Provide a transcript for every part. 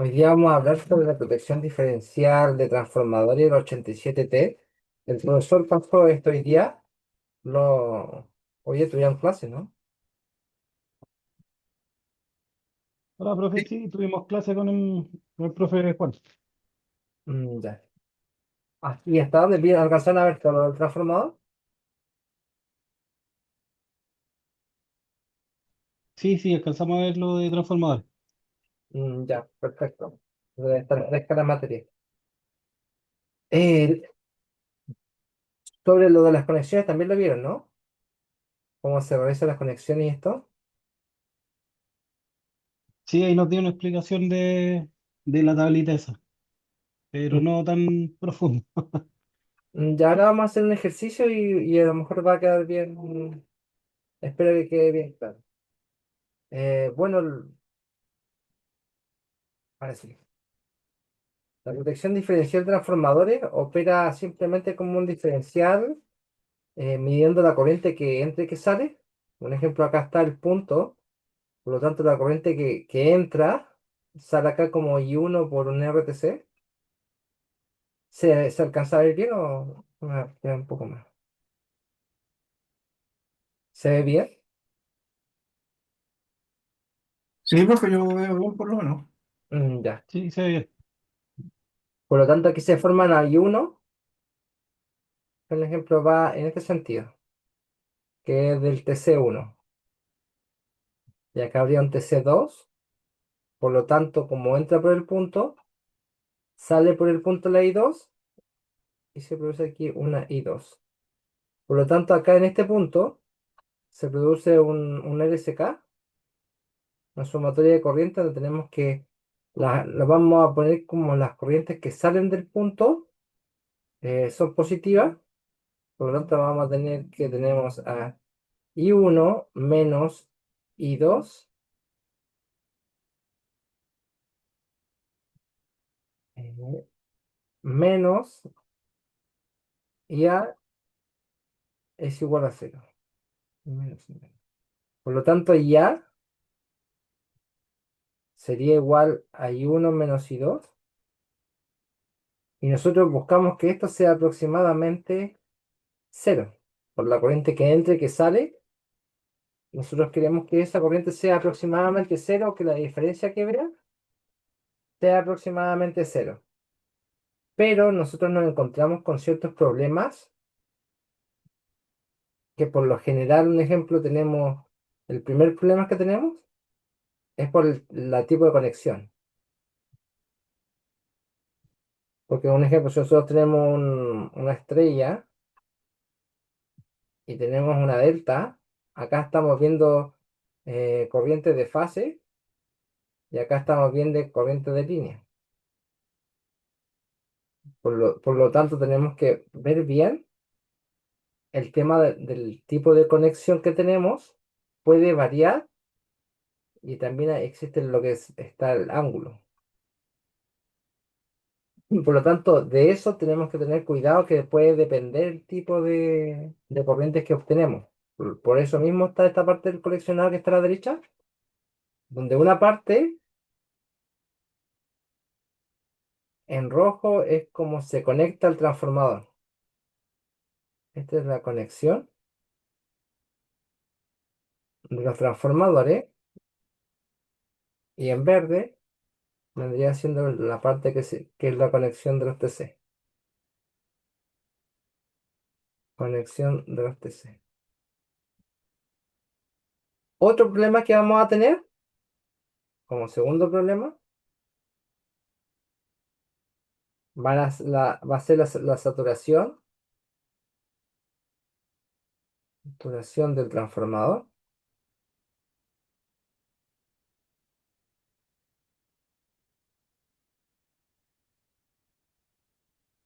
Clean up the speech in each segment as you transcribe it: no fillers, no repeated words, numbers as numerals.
Hoy día vamos a hablar sobre la protección diferencial de transformadores del 87T. El profesor pasó esto hoy día. Hoy día tuvieron clase, ¿no? Hola, profe, Sí. sí, tuvimos clase con el profe Juan. Ya. ¿Y hasta dónde alcanzaron a ver todo el transformador? Sí, sí, alcanzamos a ver lo de transformador. Ya, perfecto. Debe estar fresca la materia. Eh, Sobre lo de las conexiones también lo vieron, ¿no? Cómo se realizan las conexiones y esto. Sí, ahí nos dio una explicación de la tablita esa, pero Mm, no tan profundo. Ya ahora vamos a hacer un ejercicio y a lo mejor va a quedar bien. Espero que quede bien claro. Bueno, ahora sí. La protección diferencial de transformadores opera simplemente como un diferencial midiendo la corriente que entra y que sale. Un ejemplo, acá está el punto, por lo tanto la corriente que entra sale acá como I1 por un RTC. ¿Se alcanza a ver bien o queda un poco más? ¿Se ve bien? Sí, profe, yo veo bien por lo menos. Ya. Sí, se ve bien. Por lo tanto aquí se forman I1, el ejemplo va en este sentido, que es del TC1. Y acá habría un TC2, por lo tanto como entra por el punto, sale por el punto la I2 y se produce aquí una I2. Por lo tanto, acá en este punto se produce un LSK, una sumatoria de corrientes, donde tenemos que la vamos a poner como las corrientes que salen del punto son positivas. Por lo tanto, vamos a tener que tenemos a I1 menos I2 eh, menos IA es igual a cero. Menos. Por lo tanto, IA sería igual a I1 menos I2. Y nosotros buscamos que esto sea aproximadamente cero. Por la corriente que entra y que sale, nosotros queremos que esa corriente sea aproximadamente cero, que la diferencia que vea sea aproximadamente cero. Pero nosotros nos encontramos con ciertos problemas que por lo general, un ejemplo, tenemos, el primer problema que tenemos es por la tipo de conexión. Porque un ejemplo, si nosotros tenemos una estrella y tenemos una delta, acá estamos viendo corrientes de fase y acá estamos viendo corrientes de línea. Por lo tanto, tenemos que ver bien el tema del tipo de conexión que tenemos. Puede variar y también existe lo que está el ángulo. Por lo tanto, de eso tenemos que tener cuidado que puede depender el tipo de corrientes que obtenemos. Por eso mismo está esta parte del coleccionado que está a la derecha, donde una parte en rojo es como se conecta al transformador. Esta es la conexión de los transformadores y en verde vendría siendo la parte que es la conexión de los TC. Conexión de los TC. Otro problema que vamos a tener, como segundo problema, va a ser la saturación del transformador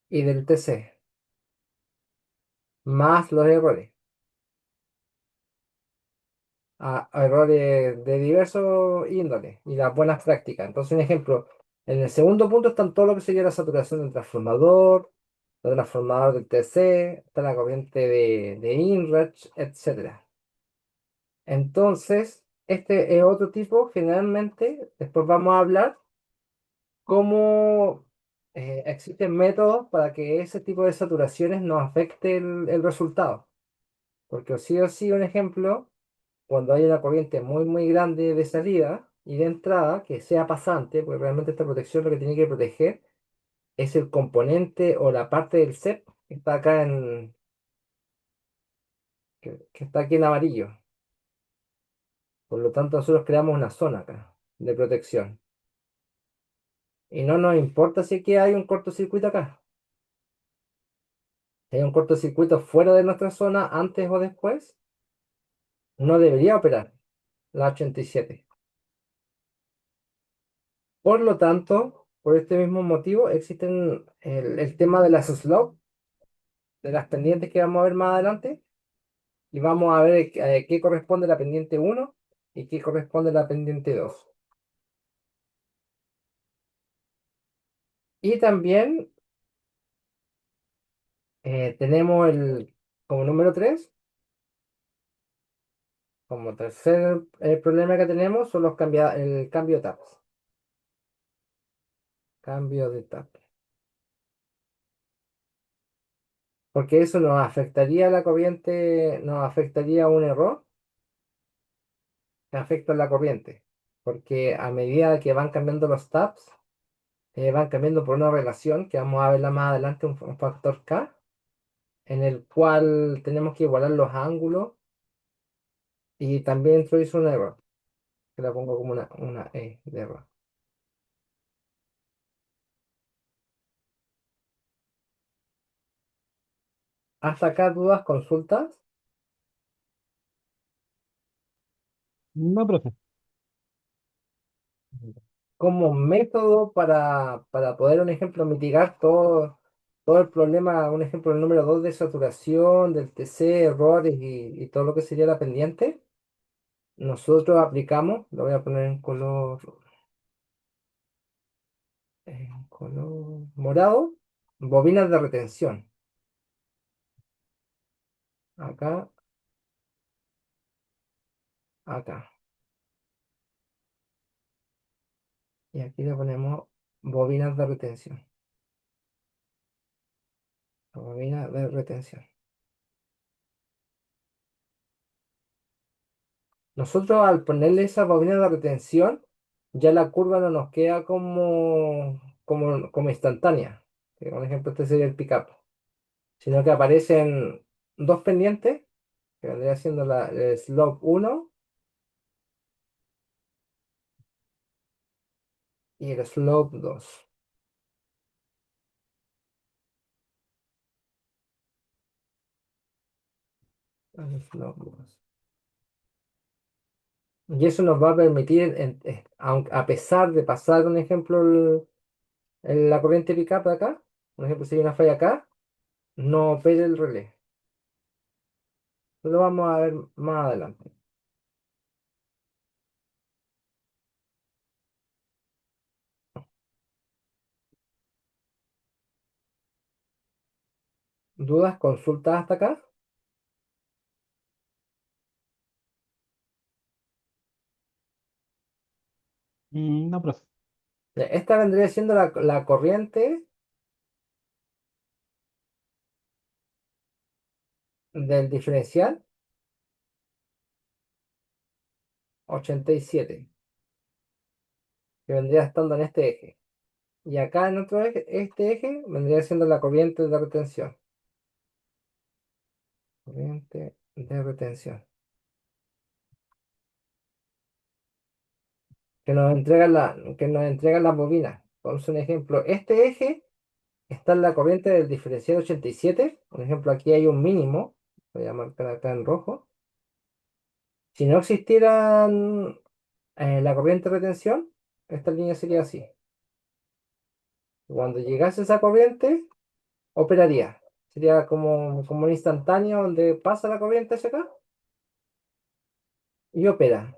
y del TC, más los errores. A errores de diversos índole y las buenas prácticas. Entonces, un ejemplo, en el segundo punto están todo lo que sería la saturación del transformador del TC, está la corriente de Inrich, etcétera. Entonces, este es otro tipo, generalmente, después vamos a hablar cómo existen métodos para que ese tipo de saturaciones no afecte el resultado. Porque sí o sí, un ejemplo, cuando hay una corriente muy, muy grande de salida y de entrada, que sea pasante, porque realmente esta protección lo que tiene que proteger es el componente o la parte del CEP que está acá que está aquí en amarillo. Por lo tanto, nosotros creamos una zona acá de protección. Y no nos importa si que hay un cortocircuito acá. Si hay un cortocircuito fuera de nuestra zona antes o después, no debería operar la 87. Por lo tanto, por este mismo motivo, existen el tema de las slope, de las pendientes que vamos a ver más adelante, y vamos a ver qué corresponde a la pendiente uno y qué corresponde a la pendiente 2. Y también tenemos como número 3, como tercer problema que tenemos, son el cambio de etapas. Cambio de etapa. Porque eso nos afectaría a la corriente, nos afectaría un error que afecta a la corriente. Porque a medida que van cambiando los taps, van cambiando por una relación que vamos a verla más adelante, un factor K, en el cual tenemos que igualar los ángulos y también introduce un error, que la pongo como una E de error. Hasta acá dudas, consultas. No, profe. Como método para poder, un ejemplo, mitigar todo el problema, un ejemplo, el número 2 de saturación, del TC, errores y todo lo que sería la pendiente, nosotros aplicamos, lo voy a poner en color morado, bobinas de retención. Acá, acá. Y aquí le ponemos bobinas de retención. Bobina de retención. Nosotros al ponerle esa bobina de retención, ya la curva no nos queda como instantánea. Que, por ejemplo, este sería el pickup. Sino que aparecen dos pendientes, que vendría siendo el slope uno y el slope 2. El slope 2. Y eso nos va a permitir, a pesar de pasar, un ejemplo, la corriente pickup de acá, por ejemplo, si hay una falla acá, no opere el relé. Lo vamos a ver más adelante. ¿Dudas, consultas hasta acá? No, profe. Esta vendría siendo la corriente del diferencial 87, que vendría estando en este eje. Y acá en otro eje, este eje vendría siendo la corriente de retención. Corriente de retención. Que nos entrega la bobina. Vamos un ejemplo. Este eje está en la corriente del diferencial 87. Por ejemplo, aquí hay un mínimo. Voy a marcar acá en rojo. Si no existiera la corriente de retención, esta línea sería así. Cuando llegase esa corriente, operaría. Sería como un instantáneo donde pasa la corriente hacia acá y opera.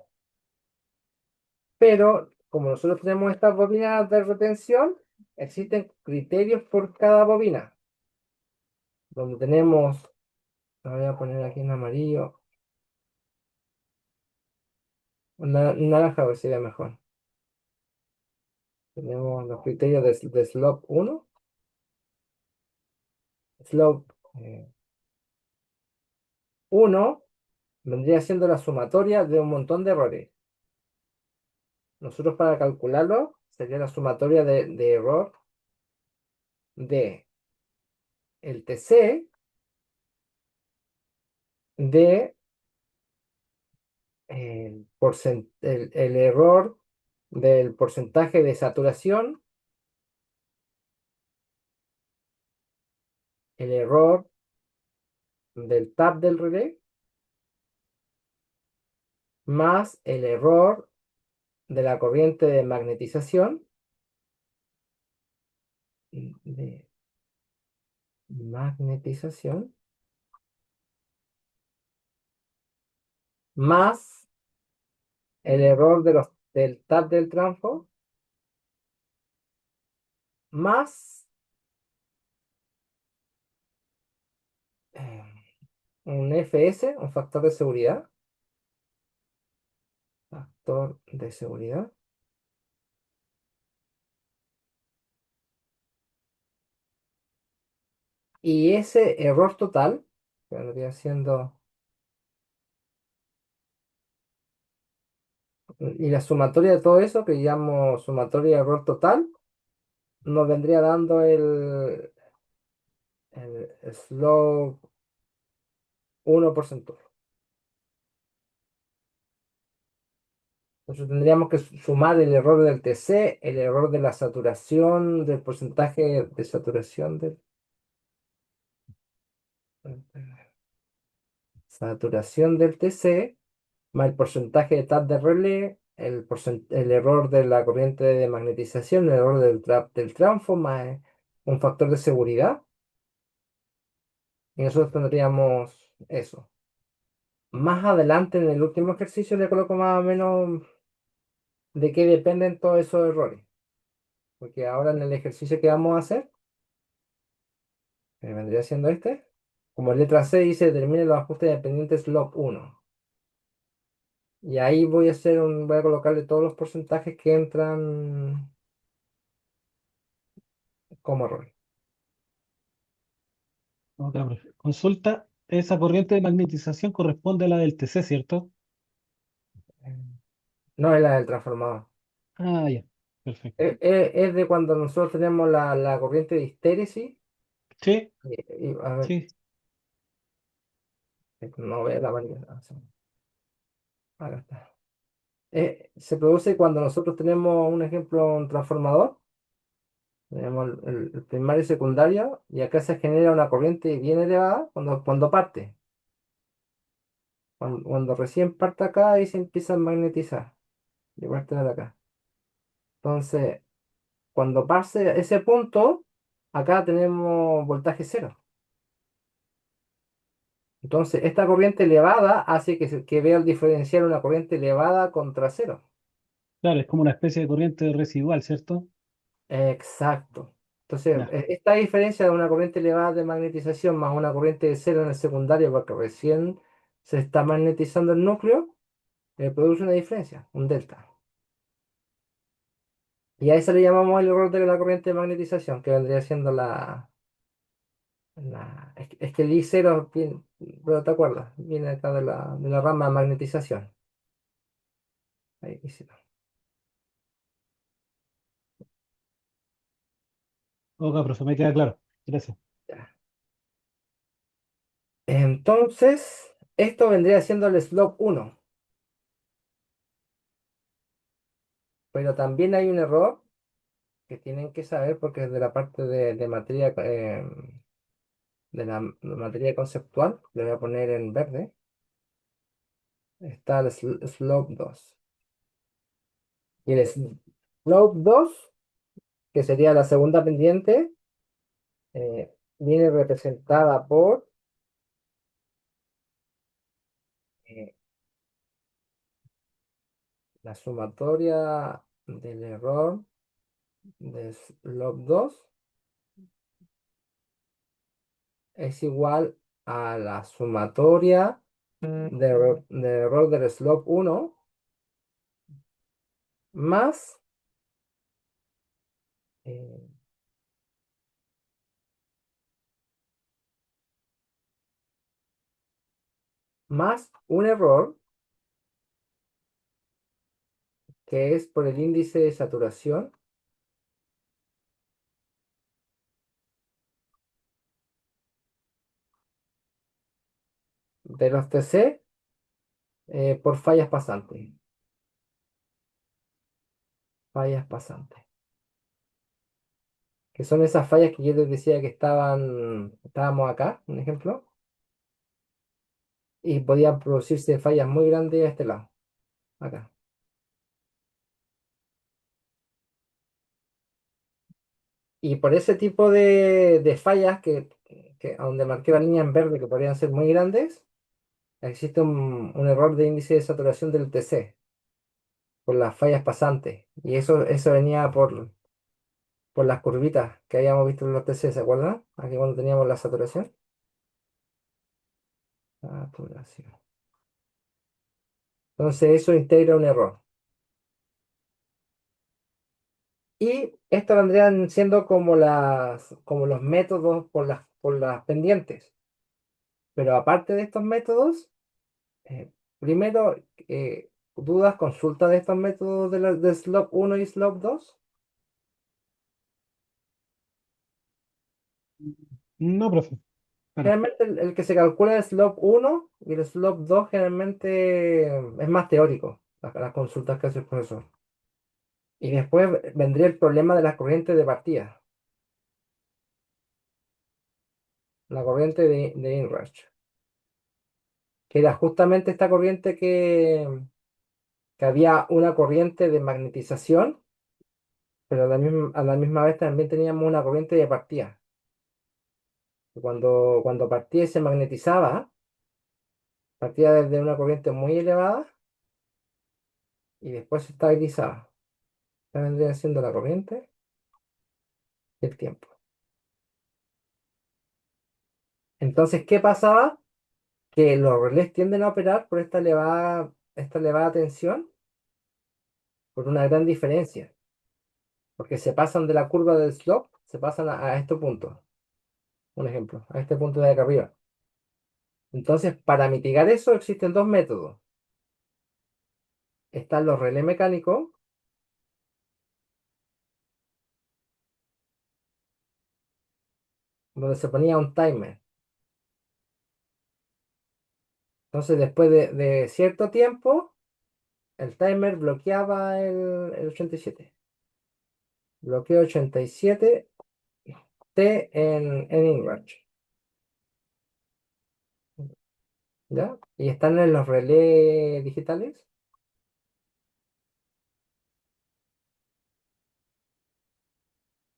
Pero como nosotros tenemos estas bobinas de retención, existen criterios por cada bobina. Donde tenemos, lo voy a poner aquí en amarillo, naranja, a ver si sería mejor. Tenemos los criterios de slope 1. Slope 1 vendría siendo la sumatoria de un montón de errores. Nosotros para calcularlo sería la sumatoria de error de el TC de el error del porcentaje de saturación, el error del tap del relé, más el error de la corriente de magnetización, de magnetización, más el error del tap del transfo, más eh, un FS, un factor de seguridad, y ese error total, que vendría siendo, y la sumatoria de todo eso, que llamo sumatoria de error total, nos vendría dando el slope 1%. Entonces tendríamos que sumar el error del TC, el error de la saturación, del porcentaje de saturación del TC, más el porcentaje de tap de relé, el error de la corriente de magnetización, el error del transfo, más un factor de seguridad. Y nosotros tendríamos eso. Más adelante en el último ejercicio le coloco más o menos de qué dependen todos esos errores. Porque ahora en el ejercicio que vamos a hacer, que vendría siendo este, como letra C dice, determine los ajustes dependientes slope 1. Y ahí voy a colocarle todos los porcentajes que entran como error. Ok, profe. Consulta, esa corriente de magnetización corresponde a la del TC, ¿cierto? No es la del transformador. Ah, ya. Perfecto. Es de cuando nosotros tenemos la corriente de histéresis. Sí, A ver, sí. no veo la variedad. Acá está. Se produce cuando nosotros tenemos un ejemplo, un transformador. Tenemos el primario y secundario, y acá se genera una corriente bien elevada cuando parte. Cuando recién parte acá y se empieza a magnetizar. Y parte de acá. Entonces, cuando pase ese punto, acá tenemos voltaje cero. Entonces, esta corriente elevada hace que vea el diferencial una corriente elevada contra cero. Claro, es como una especie de corriente residual, ¿cierto? Exacto. Entonces, Ya, esta diferencia de una corriente elevada de magnetización más una corriente de cero en el secundario, porque recién se está magnetizando el núcleo, produce una diferencia, un delta. Y a eso le llamamos el error de la corriente de magnetización, que vendría siendo es que el I0, pero te acuerdas, viene acá de la rama de magnetización. Ahí, I0. ok, profe, me queda claro. Gracias. Ya. Entonces, esto vendría siendo el slope 1, pero también hay un error que tienen que saber porque es de la parte de materia, de la materia conceptual, le voy a poner en verde, está el slope 2. Y el slope 2, que sería la segunda pendiente, viene representada por eh, la sumatoria del error de slope 2 es igual a la sumatoria de error del slope 1 más eh, más un error que es por el índice de saturación de los TC por fallas pasantes. Fallas pasantes. Que son esas fallas que yo les decía que estábamos acá, un ejemplo, y podían producirse fallas muy grandes a este lado, acá. Y por ese tipo de fallas a donde marqué la línea en verde que podrían ser muy grandes, existe un error de índice de saturación del TC por las fallas pasantes. Y eso venía por las curvitas que habíamos visto en los TC, ¿se acuerdan? Aquí cuando teníamos la saturación. Saturación. Entonces eso integra un error. Y esto vendrían siendo como los métodos por las pendientes. Pero aparte de estos métodos, primero, dudas, consulta de estos métodos de Slope 1 y Slope 2. No, profe. Bueno, Generalmente el que se calcula el Slope 1 y el Slope 2 generalmente es más teórico, las consultas que hace el profesor. Y después vendría el problema de las corrientes de partida, la corriente de inrush, que era justamente esta corriente que había una corriente de magnetización, pero a la misma vez también teníamos una corriente de partida. Cuando partía y se magnetizaba, partía desde una corriente muy elevada y después se estabilizaba. Esta vendría siendo la corriente y el tiempo. Entonces, ¿qué pasaba? Que los relés tienden a operar por esta elevada tensión por una gran diferencia, porque se pasan de la curva del slope, se pasan a este punto, un ejemplo, a este punto de acá arriba. Entonces, para mitigar eso existen dos métodos. Están los relés mecánicos, donde se ponía un timer. Entonces, después de cierto tiempo, el timer bloqueaba el 87. Bloqueo 87 T en inrush. ¿Ya? Y están en los relés digitales.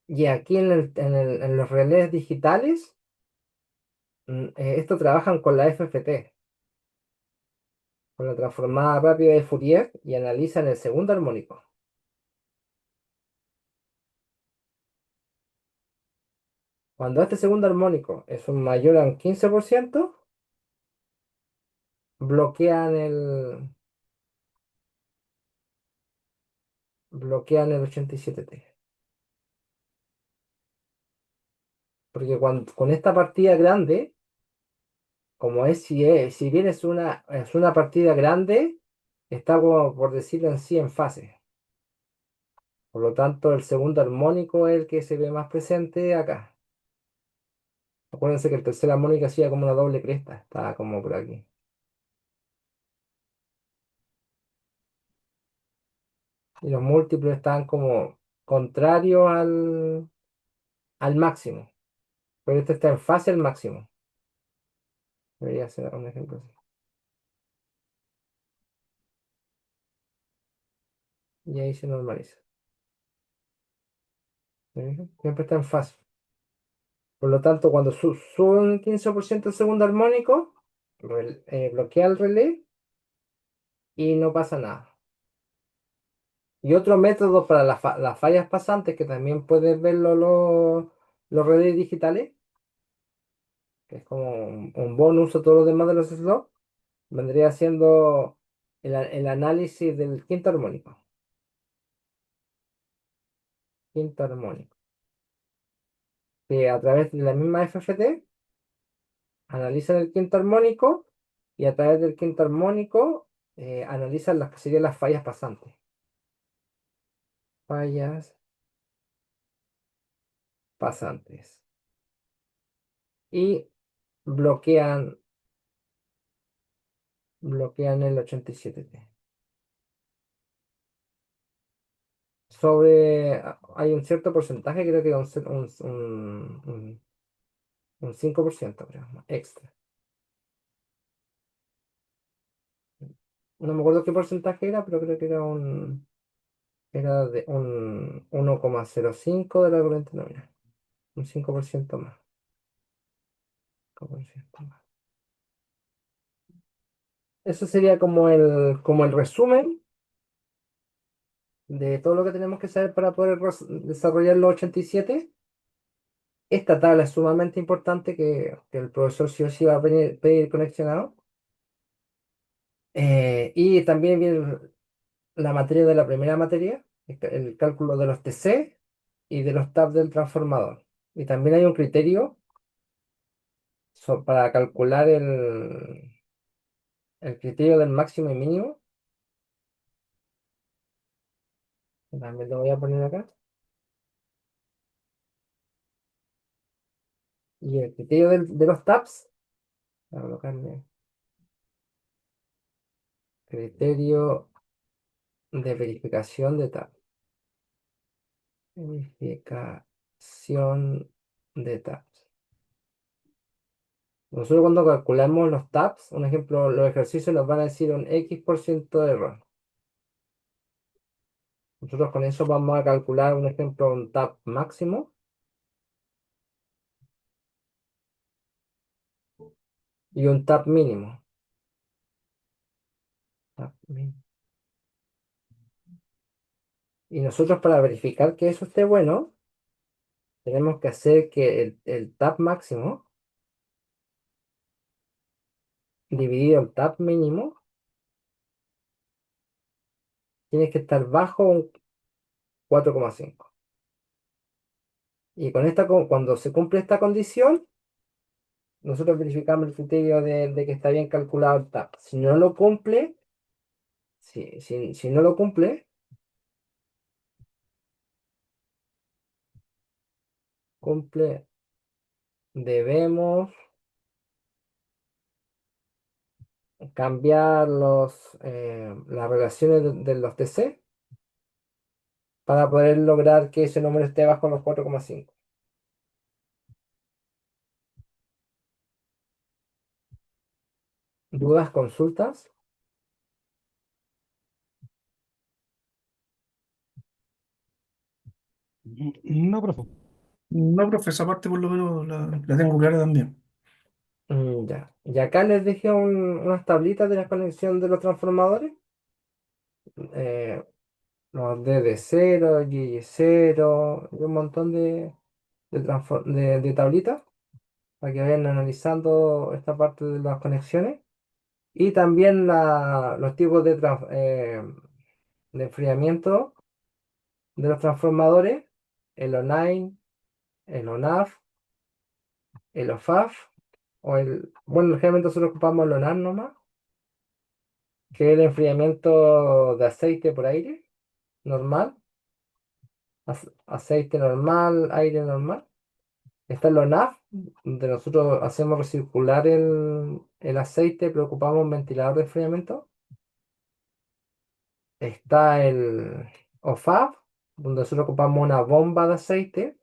Y aquí en los relés digitales, esto trabajan con la FFT, con la transformada rápida de Fourier, y analizan el segundo armónico. Cuando este segundo armónico es un mayor a un 15%, bloquean bloquean el 87T. Porque con esta partida grande, como si bien es una partida grande, está como por decirlo en sí en fase. Por lo tanto, el segundo armónico es el que se ve más presente acá. Acuérdense que el tercer armónico hacía como una doble cresta, estaba como por aquí. Y los múltiplos estaban como contrarios al máximo. Pero este está en fase al máximo. Debería ser un ejemplo así. Y ahí se normaliza. ¿Ven? Siempre está en fase. Por lo tanto, cuando sube un 15% el segundo armónico, bloquea el relé y no pasa nada. Y otro método para las fallas pasantes, que también puedes verlo los relés digitales, que es como un bonus a todos los demás de los slots, vendría siendo el análisis del quinto armónico. Quinto armónico. que a través de la misma FFT analizan el quinto armónico y a través del quinto armónico analizan las que serían las fallas pasantes. Fallas pasantes. Y bloquean, bloquean el 87T. Hay un cierto porcentaje, creo que un 5%, creo, extra. No me acuerdo qué porcentaje era, pero creo que era de un 1,05 de la corriente nominal. Un 5% más. 5% más. Eso sería como el resumen de todo lo que tenemos que saber para poder desarrollar los 87. Esta tabla es sumamente importante que el profesor sí o sí va a pedir conexionado. Y también viene la materia de la primera materia, el cálculo de los TC y de los tabs del transformador. Y también hay un criterio para calcular el criterio del máximo y mínimo. Que también lo voy a poner acá. Y el criterio de los tabs. Voy a colocarle criterio de verificación de tab. Verificación de tabs. Nosotros cuando calculamos los tabs, un ejemplo, los ejercicios nos van a decir un X% de error. Nosotros con eso vamos a calcular, un ejemplo, un tab máximo y un tab mínimo. Tab mínimo. Y nosotros para verificar que eso esté bueno, tenemos que hacer que el tab máximo dividido el tab mínimo tiene que estar bajo un 4,5. Y cuando se cumple esta condición, nosotros verificamos el criterio de que está bien calculado el tab. Si no lo cumple, si no lo cumple, debemos cambiar las relaciones de los TC para poder lograr que ese número esté bajo los 4,5. ¿Dudas, consultas? No, profe. No, profe, esa parte por lo menos la tengo clara también. Ya. Y acá les dejé unas tablitas de la conexión de los transformadores. eh, los DD0, GG0 y un montón de tablitas para que vayan analizando esta parte de las conexiones. Y también los tipos de enfriamiento de los transformadores, el ONAIN, el ONAF, el OFAF, bueno, generalmente nosotros ocupamos el ONAF nomás, que es el enfriamiento de aceite por aire, normal, aceite normal, aire normal. Está el ONAF, donde nosotros hacemos recircular el aceite, pero ocupamos un ventilador de enfriamiento. Está el OFAF, donde nosotros ocupamos una bomba de aceite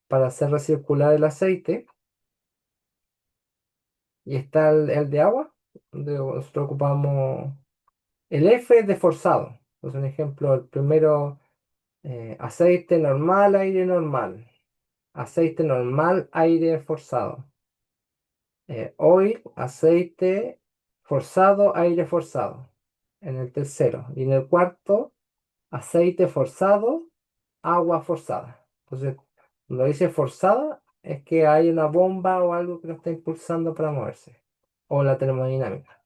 para hacer recircular el aceite. Y está el de agua, donde nosotros ocupamos el F de forzado. Entonces, un ejemplo, el primero, aceite normal, aire normal. Aceite normal, aire forzado. Oil, aceite forzado, aire forzado. En el tercero. Y en el cuarto, aceite forzado, agua forzada. Entonces, cuando dice forzada, es que hay una bomba o algo que lo está impulsando para moverse. O la termodinámica.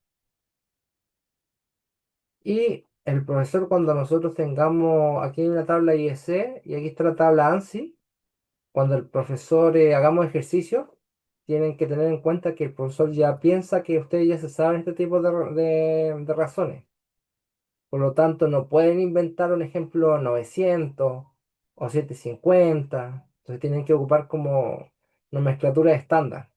Y el profesor, cuando nosotros tengamos, aquí hay una tabla IEC y aquí está la tabla ANSI, cuando el profesor hagamos ejercicio, tienen que tener en cuenta que el profesor ya piensa que ustedes ya se saben este tipo de razones. Por lo tanto, no pueden inventar un ejemplo 900 o 750. Entonces tienen que ocupar como nomenclatura estándar.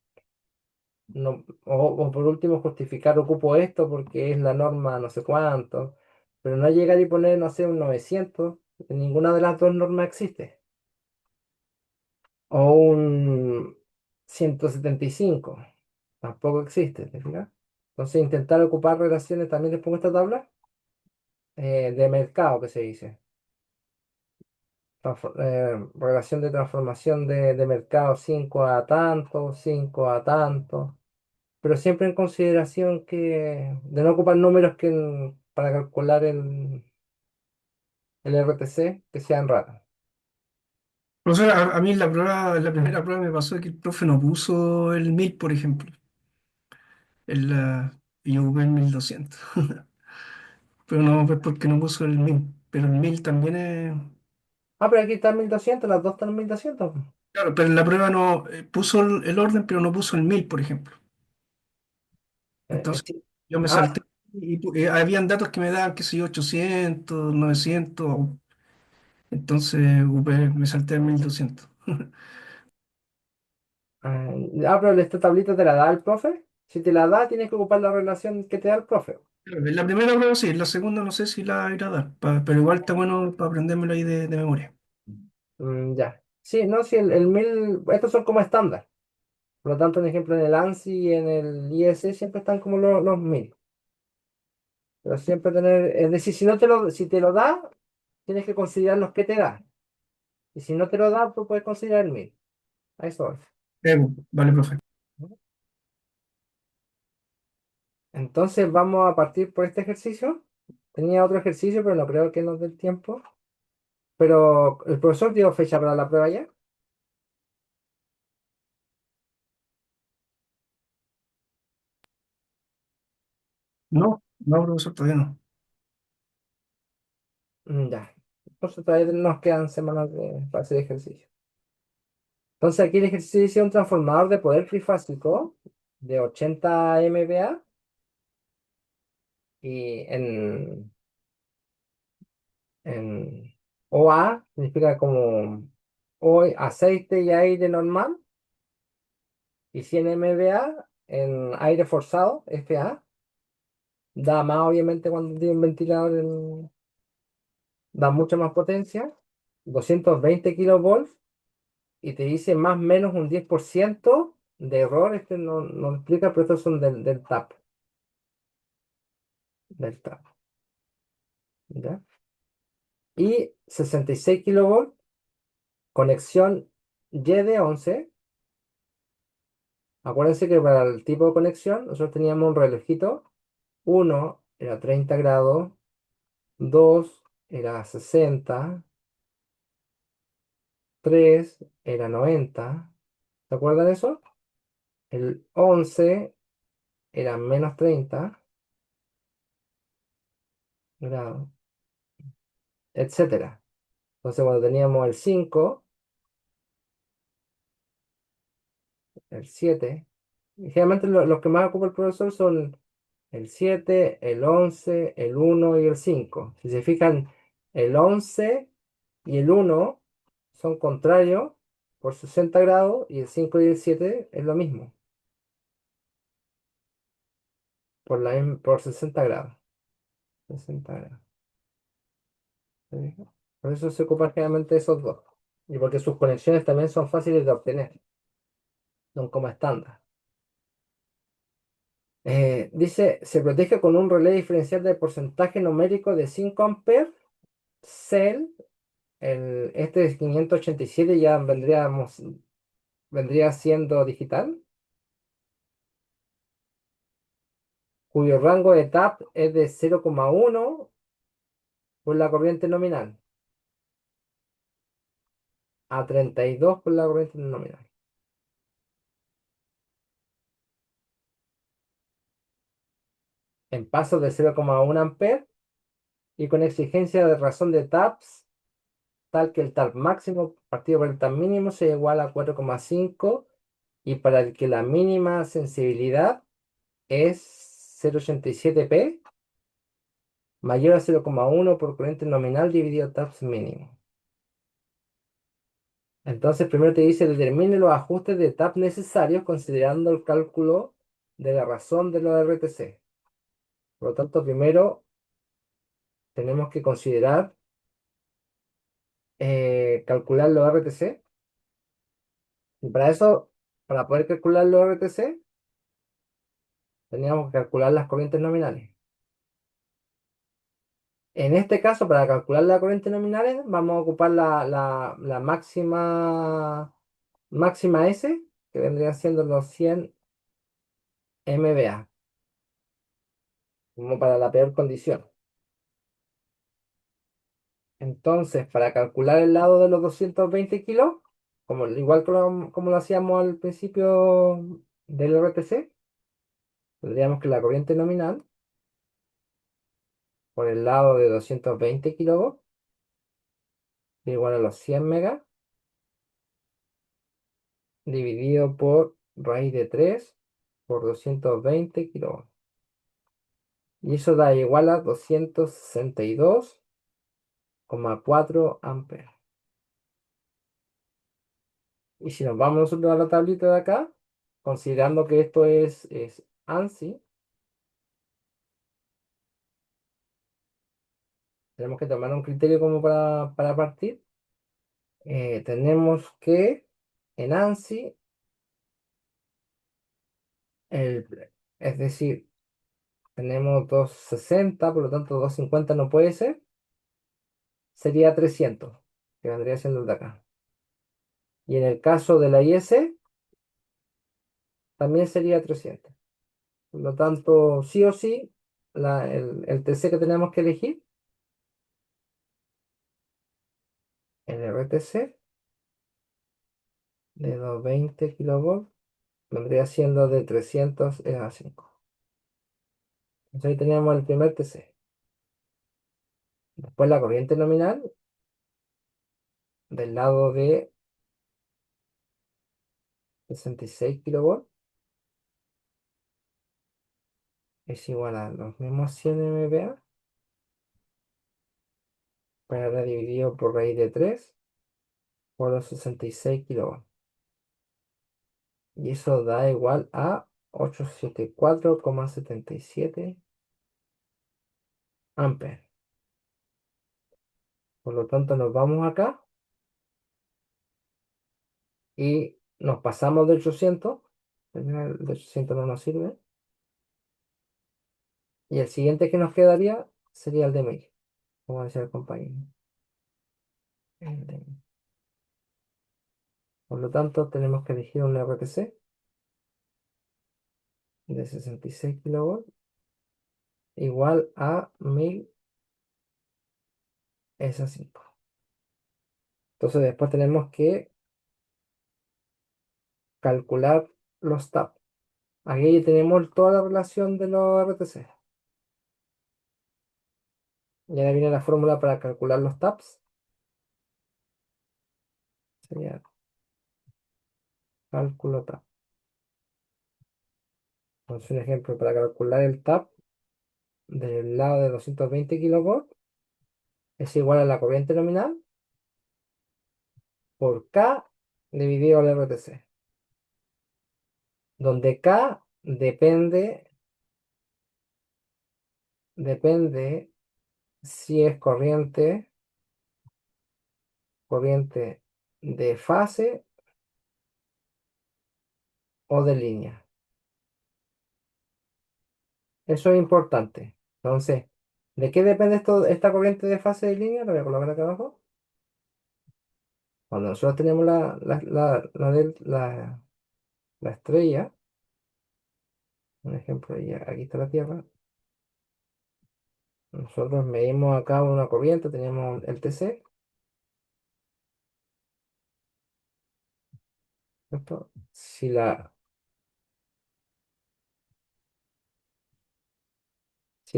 No, o por último, justificar, ocupo esto porque es la norma no sé cuánto. Pero no llegar y poner, no sé, un 900. Ninguna de las dos normas existe. O un 175. Tampoco existe, ¿te fijas? Entonces intentar ocupar relaciones, también les pongo esta tabla, de mercado que se dice. Relación de transformación de mercado 5 a tanto, 5 a tanto, pero siempre en consideración de no ocupar números para calcular el RTC que sean raros. Profesor, a mí en la primera prueba me pasó que el profe no puso el 1000, por ejemplo, y yo ocupé el 1200. Pero no, pues porque no puso el 1000. Pero el 1000 también es. Ah, pero aquí está 1200, las dos están en 1200. Claro, pero en la prueba no puso el orden, pero no puso el 1000, por ejemplo. Entonces Sí. yo me salté Ah, y habían datos que me daban, qué sé yo, 800, 900. Entonces me salté el 1200. pero esta tablita te la da el profe. Si te la da, tienes que ocupar la relación que te da el profe. Claro, en la primera prueba sí, en la segunda no sé si la irá a dar, pero igual está bueno para aprendérmelo ahí de memoria. Ya. Sí, no, sí, el 1000, estos son como estándar. Por lo tanto, un ejemplo, en el ANSI y en el IS siempre están como los 1000. Pero siempre tener, es decir, si te lo da, tienes que considerar los que te da. Y si no te lo da, pues puedes considerar el 1000. A eso es. Vale, profe. Entonces vamos a partir por este ejercicio. Tenía otro ejercicio, pero no creo que nos dé el tiempo. Pero el profesor dio fecha para la prueba ya. No, no, profesor, todavía no. Ya. Entonces todavía nos quedan semanas para hacer ejercicio. Entonces aquí el ejercicio dice un transformador de poder trifásico de 80 MVA y en OA significa como aceite y aire normal, y 100 MVA en aire forzado, FA. Da más obviamente cuando tiene un ventilador, da mucha más potencia, 220 kilovolts, y te dice más o menos un 10% de error. Este no lo explica, pero estos son del TAP. Del TAP. ¿Ya? Y 66 kilovolts, conexión YD11. Acuérdense que para el tipo de conexión nosotros teníamos un relojito. Uno era 30 grados, 2 era 60, 3 era 90. ¿Se acuerdan de eso? El 11 era menos 30 grados, etcétera. Entonces cuando teníamos el 5, el 7, y generalmente los que más ocupa el profesor son el 7, el 11, el 1 y el 5. Si se fijan, el 11 y el 1 son contrarios por 60 grados, y el 5 y el 7 es lo mismo, por 60 grados. 60 grados. ¿Se fijan? Por eso se ocupan generalmente esos dos. Y porque sus conexiones también son fáciles de obtener, son como estándar. Dice, se protege con un relé diferencial de porcentaje numérico de 5 amperes. Cell, este de 587 ya vendría siendo digital, cuyo rango de tap es de 0,1 por la corriente nominal a 32 por la corriente nominal. En pasos de 0,1 amperes y con exigencia de razón de taps tal que el TAP máximo partido por el TAP mínimo sea igual a 4,5 y para el que la mínima sensibilidad es 0,87 p mayor a 0,1 por corriente nominal dividido TAPS mínimo. Entonces primero te dice determine los ajustes de TAP necesarios considerando el cálculo de la razón de los RTC. Por lo tanto, primero tenemos que considerar calcular los RTC. Y para eso, para poder calcular los RTC, teníamos que calcular las corrientes nominales. En este caso, para calcular las corrientes nominales, vamos a ocupar la máxima S, que vendría siendo los 100 MVA, como para la peor condición. Entonces, para calcular el lado de los 220 kilos, igual como lo hacíamos al principio del RTC, tendríamos que la corriente nominal por el lado de 220 kilovolts igual a los 100 megas dividido por raíz de 3 por 220 kilovolts. Y eso da igual a 262,4 amperes. Y si nos vamos nosotros a la tablita de acá, considerando que esto es ANSI, tenemos que tomar un criterio como para partir. Tenemos que en ANSI, es decir, tenemos 260, por lo tanto 250 no puede ser, sería 300, que vendría siendo el de acá. Y en el caso de la IS, también sería 300. Por lo tanto, sí o sí, el TC que tenemos que elegir, el RTC de 220 kilovolts, vendría siendo de 300 a 5. Entonces ahí teníamos el primer TC. Después la corriente nominal del lado de 66 kilovolts es igual a los mismos 100 MVA, pero ahora dividido por raíz de 3 por los 66 kilovolts. Y eso da igual a 874,77 amperes. Por lo tanto, nos vamos acá y nos pasamos de 800. El de 800 no nos sirve. Y el siguiente que nos quedaría sería el de 1000, como decía el compañero. El de 1000. Por lo tanto, tenemos que elegir un RTC de 66 kilovolts igual a 1000 S5. Entonces, después tenemos que calcular los TAP. Aquí tenemos toda la relación de los RTC. Y ahora viene la fórmula para calcular los TAPs. Sería cálculo TAP. Entonces, un ejemplo para calcular el TAP del lado de 220 kilovolts es igual a la corriente nominal por K dividido al RTC, donde K depende si es corriente de fase o de línea. Eso es importante. Entonces, ¿de qué depende esta corriente de fase de línea? Lo voy a colocar acá abajo. Cuando nosotros tenemos la estrella, un ejemplo, aquí está la Tierra, nosotros medimos acá una corriente, tenemos el TC, ¿cierto? Si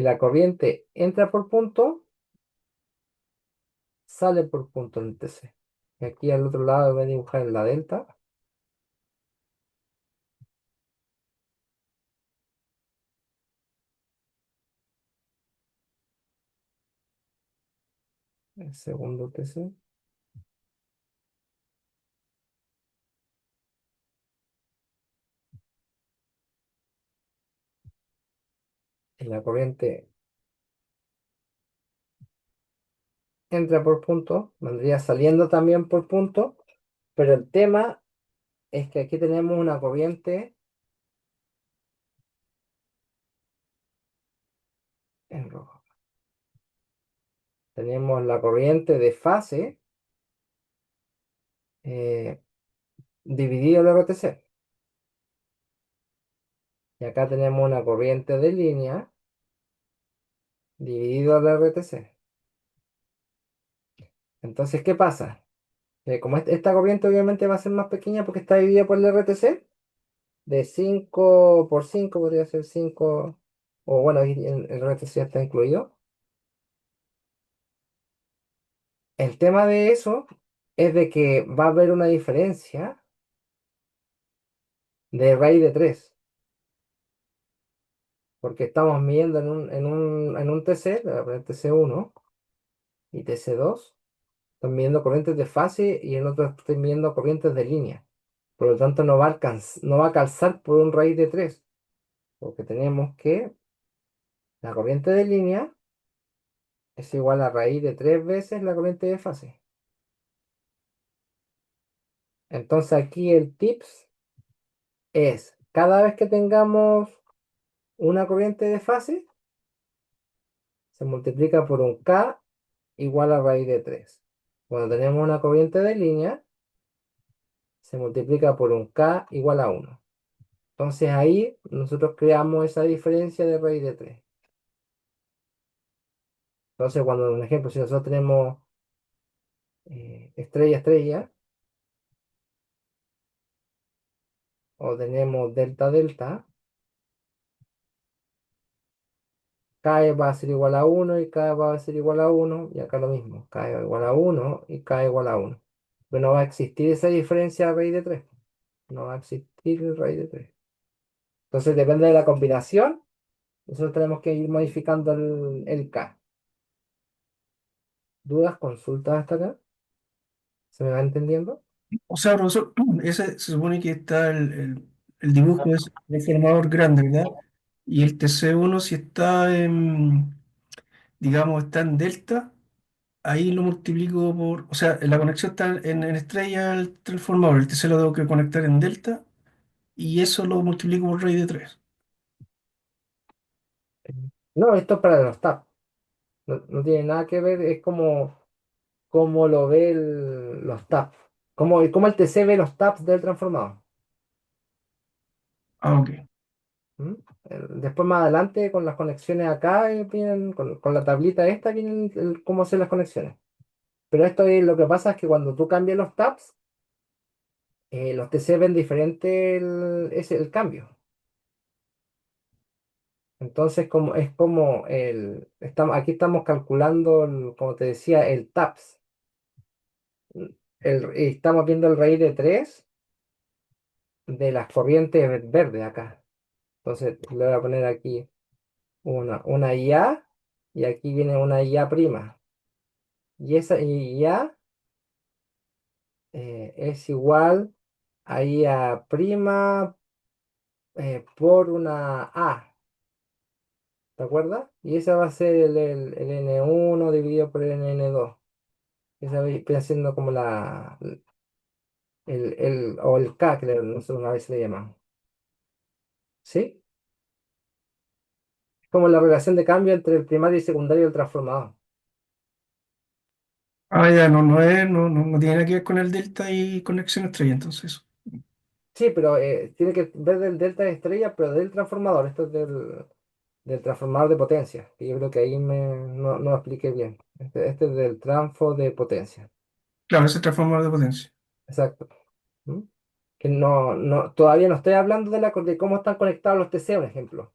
la corriente entra por punto, sale por punto en el TC. Y aquí al otro lado voy a dibujar en la delta. El segundo TC. Y la corriente entra por punto, vendría saliendo también por punto, pero el tema es que aquí tenemos una corriente en rojo. Tenemos la corriente de fase eh, dividido el RTC. Y acá tenemos una corriente de línea dividido el RTC. Entonces, ¿qué pasa? Como esta corriente obviamente va a ser más pequeña porque está dividida por el RTC, de 5 por 5 podría ser 5 o bueno, ahí el RTC ya está incluido. El tema de eso es de que va a haber una diferencia de raíz de 3 porque estamos midiendo en un TC, le voy a poner TC1 y TC2, estoy midiendo corrientes de fase y en otro estoy midiendo corrientes de línea. Por lo tanto, no va a calzar por un raíz de 3 porque tenemos que la corriente de línea es igual a raíz de 3 veces la corriente de fase. Entonces aquí el tips es, cada vez que tengamos una corriente de fase, se multiplica por un K igual a raíz de 3. Cuando tenemos una corriente de línea, se multiplica por un K igual a 1. Entonces ahí nosotros creamos esa diferencia de raíz de 3. Entonces cuando, por ejemplo, si nosotros tenemos estrella, estrella, o tenemos delta, delta, K va a ser igual a 1 y K va a ser igual a 1, y acá lo mismo, K es igual a 1 y K igual a 1. Pero no va a existir esa diferencia a raíz de 3. No va a existir raíz de 3. Entonces depende de la combinación, nosotros tenemos que ir modificando el K. ¿Dudas, consultas hasta acá? ¿Se me va entendiendo? O sea, profesor, ese se supone que está el dibujo es deformador grande, ¿verdad? Y el TC1 si está en, digamos, está en delta, ahí lo multiplico por, o sea, la conexión está en estrella el transformador, el TC lo tengo que conectar en delta y eso lo multiplico por raíz de 3. No, esto es para los TAP. No, no tiene nada que ver, es como lo ve los TAP. Como el TC ve los TAPs del transformador. Ah, ok. ¿Mm? Después más adelante con las conexiones acá vienen, con la tablita esta vienen cómo hacer las conexiones. Pero esto es lo que pasa es que cuando tú cambias los tabs, los TC ven diferente el cambio. Entonces es como aquí estamos calculando, como te decía, el tabs. Y estamos viendo el raíz de 3 de las corrientes verdes acá. Entonces le voy a poner aquí una IA y aquí viene una IA prima. Y esa IA es igual a IA prima por una A, ¿te acuerdas? Y esa va a ser el N1 dividido por el N2. Esa viene siendo como o el K, que nosotros a veces le llamamos. ¿Sí? Es como la relación de cambio entre el primario y secundario del transformador. Ah, ya, no tiene nada que ver con el delta y conexión estrella, entonces. Sí, pero tiene que ver del delta de estrella, pero del transformador. Esto es del transformador de potencia. Que yo creo que ahí no lo expliqué bien. Este es del transfo de potencia. Claro, ese transformador de potencia. Exacto. ¿Mm? Que todavía no estoy hablando de cómo están conectados los TC, por ejemplo.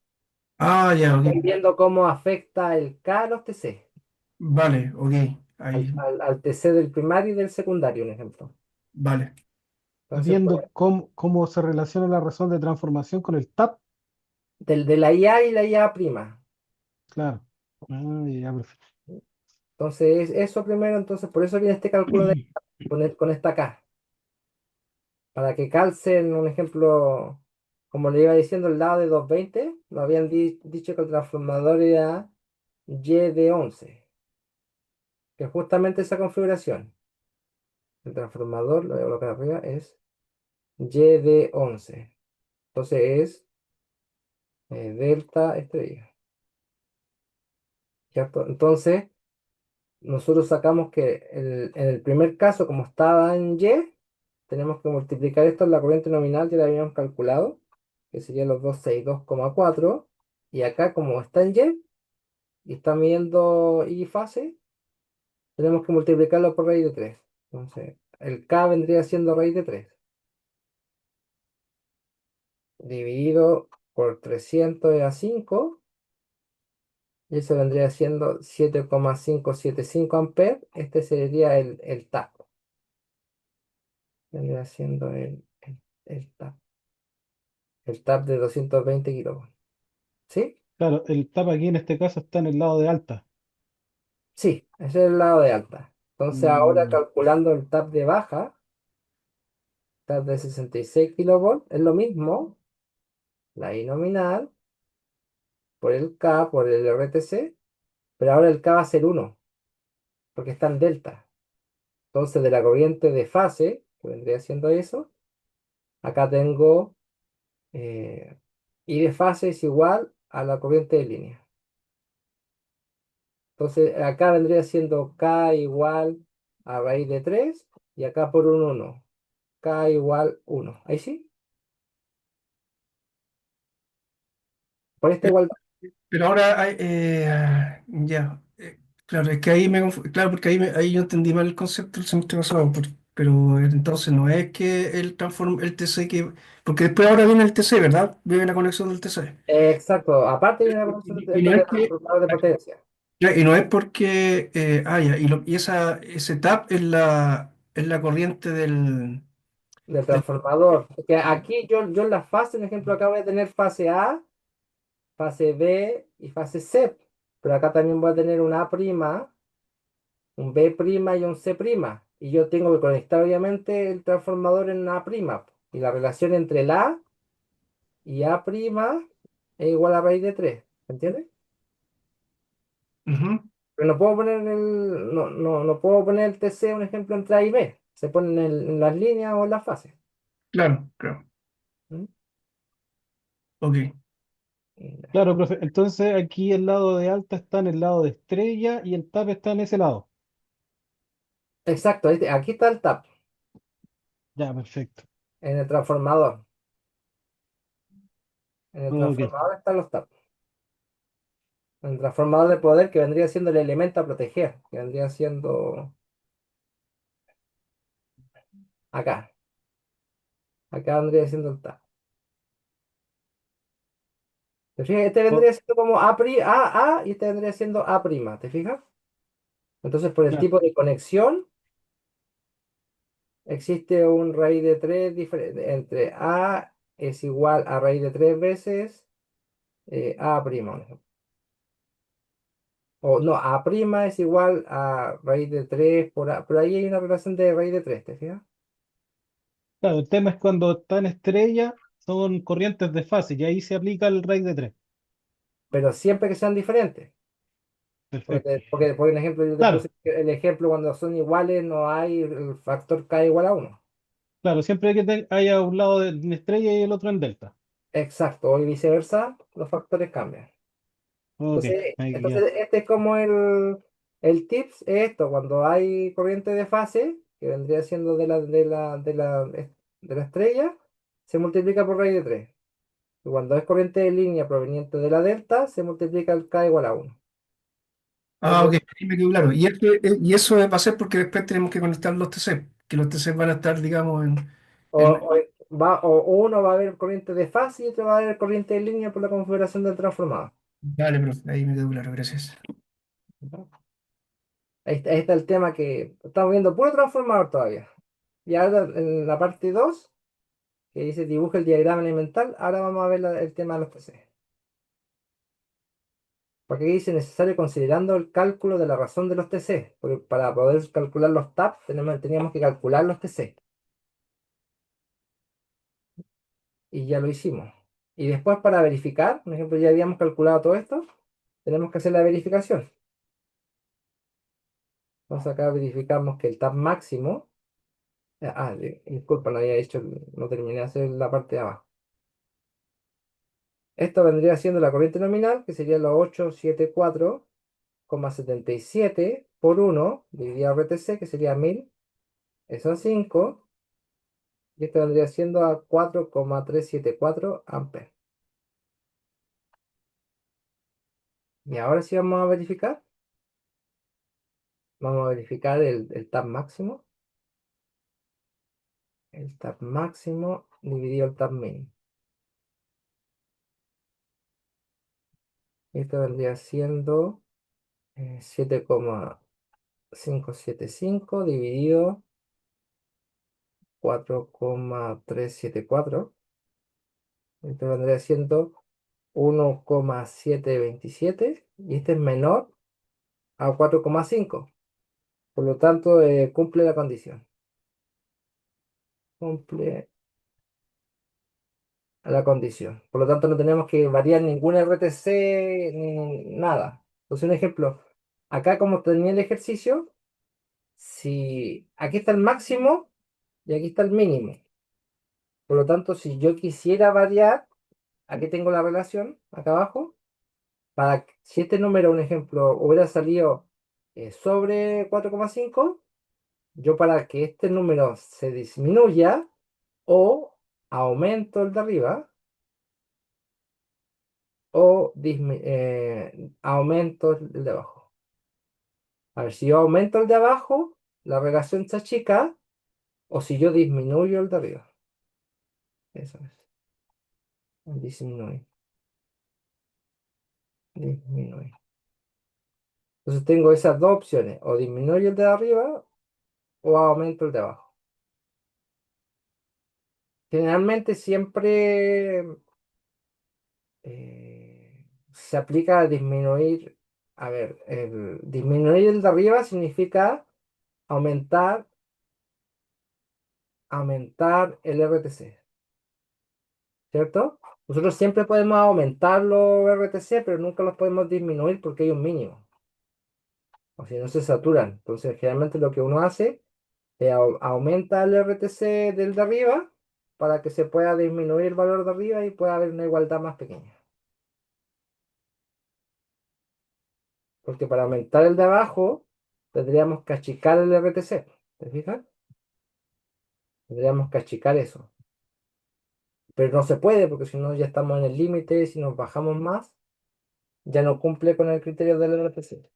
Ah, ya, ok. Estoy viendo cómo afecta el K a los TC. Vale, ok. Ahí, al TC del primario y del secundario, un ejemplo. vale. Estás Entonces, pues, viendo cómo se relaciona la razón de transformación con el TAP. de la IA y la IA prima. Claro. Ah, ya, perfecto. Entonces, eso primero, entonces, por eso viene este cálculo con esta K, para que calcen, un ejemplo, como le iba diciendo, el lado de 220 lo habían dicho que el transformador era Y de 11, que es justamente esa configuración. El transformador, lo voy a colocar arriba, es Y de 11. Entonces es delta estrella, ¿cierto? Entonces, nosotros sacamos que en el primer caso, como estaba en Y, tenemos que multiplicar esto en la corriente nominal, ya la habíamos calculado, que sería los 262,4. Y acá, como está en y está midiendo Y fase, tenemos que multiplicarlo por raíz de 3. Entonces, el K vendría siendo raíz de 3 dividido por 300 a 5, y eso vendría siendo 7,575 amperes. Este sería el TAP. Vendría siendo el TAP. El TAP de 220 kilovoltios. ¿Sí? Claro, el TAP aquí en este caso está en el lado de alta. Sí, ese es el lado de alta. Entonces ahora Mm, calculando el TAP de baja, TAP de 66 kilovolts, es lo mismo, la I nominal, por el K, por el RTC, pero ahora el K va a ser 1, porque está en delta. Entonces de la corriente de fase, que vendría siendo eso, acá tengo I de fase es igual a la corriente de línea. Entonces acá vendría siendo K igual a raíz de 3 y acá por un 1. K igual 1. ¿Ahí sí? Por esta Pero, igualdad. pero ahora ya, claro, es que ahí claro, porque ahí yo entendí mal el concepto el semestre pasado, pero entonces no es que el TC porque después ahora viene el TC, ¿verdad? Viene la conexión del TC. Exacto. Aparte viene la conexión Y esto no es de es que, transformador de potencia. ya, y no es porque, ya, y ese tap es la corriente Del del- transformador. Que aquí yo en la fase, por ejemplo, acá voy a tener fase A, fase B y fase C. Pero acá también voy a tener una A prima, un B prima y un C prima. Y yo tengo que conectar obviamente el transformador en A prima. Y la relación entre el A y A prima es igual a raíz de 3. ¿Entiendes? Ujú, Pero no puedo poner no puedo poner el TC, un ejemplo, entre A y B. Se ponen en las líneas o en las fases. claro, claro, ¿Mm? ok. claro, profe. Entonces aquí el lado de alta está en el lado de estrella y el TAP está en ese lado. Exacto, aquí está el TAP, Ya, perfecto. en el transformador. En el Ok, transformador están los TAP. En el transformador de poder que vendría siendo el elemento a proteger, que vendría siendo acá. Acá vendría siendo el TAP. ¿Te fijas? Este oh, vendría siendo como A, y este vendría siendo A prima, ¿te fijas? Entonces, por el claro, tipo de conexión, existe un raíz de 3 diferente. Entre A es igual a raíz de 3 veces A prima, por ejemplo. O no, A prima es igual a raíz de 3 por A. Pero ahí hay una relación de raíz de 3, ¿te fijas? claro, el tema es cuando está en estrella, son corrientes de fase y ahí se aplica el raíz de 3. Pero siempre que sean diferentes. Perfecto. Por ejemplo, yo te Claro, puse el ejemplo cuando son iguales, no hay el factor K igual a 1. claro, siempre que haya un lado en estrella y el otro en delta. Exacto, o viceversa, los factores cambian. Ok, ahí Entonces ya. este es como el tips, es esto, cuando hay corriente de fase, que vendría siendo de la estrella, se multiplica por raíz de 3. Y cuando es corriente de línea proveniente de la delta, se multiplica el K igual a 1. Ah, ok, ahí me quedó claro. Y eso va a ser porque después tenemos que conectar los TC, que los TC van a estar, digamos, O, en... o uno va a haber corriente de fase y otro va a haber corriente de línea por la configuración del transformador. Dale, profe, ahí me quedó claro, gracias. ¿No? Ahí está el tema que estamos viendo puro transformador todavía. Y ahora en la parte 2 que dice dibuja el diagrama elemental, ahora vamos a ver el tema de los TC. Porque aquí dice necesario considerando el cálculo de la razón de los TC. Porque para poder calcular los TAP teníamos que calcular los TC. Y ya lo hicimos. Y después para verificar, por ejemplo, ya habíamos calculado todo esto, tenemos que hacer la verificación. Entonces acá verificamos que el TAP máximo. Disculpa, no había hecho, no terminé de hacer la parte de abajo. Esto vendría siendo la corriente nominal, que sería los 874,77 por 1 dividido RTC, que sería 1000, eso a 5, y esto vendría siendo a 4,374 amperes. Y ahora sí vamos a verificar. Vamos a verificar el TAP máximo. El TAP máximo dividido el TAP min. Esto vendría siendo 7,575 dividido 4,374. Esto vendría siendo 1,727 y este es menor a 4,5. Por lo tanto, cumple la condición. Cumple la condición. Por lo tanto, no tenemos que variar ningún RTC ni nada. Entonces, un ejemplo. Acá, como tenía el ejercicio, si aquí está el máximo y aquí está el mínimo. Por lo tanto, si yo quisiera variar, aquí tengo la relación, acá abajo. Si este número, un ejemplo, hubiera salido sobre 4,5, yo para que este número se disminuya o aumento el de arriba o aumento el de abajo. A ver, si yo aumento el de abajo, la relación se achica, o si yo disminuyo el de arriba. Eso es. Disminuir. Disminuir. Entonces tengo esas dos opciones, o disminuyo el de arriba o aumento el de abajo. Generalmente siempre se aplica a disminuir. A ver, disminuir el de arriba significa aumentar, aumentar el RTC, ¿cierto? Nosotros siempre podemos aumentar los RTC, pero nunca los podemos disminuir porque hay un mínimo, o si no se saturan. Entonces, generalmente lo que uno hace es aumenta el RTC del de arriba para que se pueda disminuir el valor de arriba y pueda haber una igualdad más pequeña. Porque para aumentar el de abajo, tendríamos que achicar el RTC. ¿Te fijas? Tendríamos que achicar eso. Pero no se puede porque si no ya estamos en el límite. Si nos bajamos más, ya no cumple con el criterio del RTC.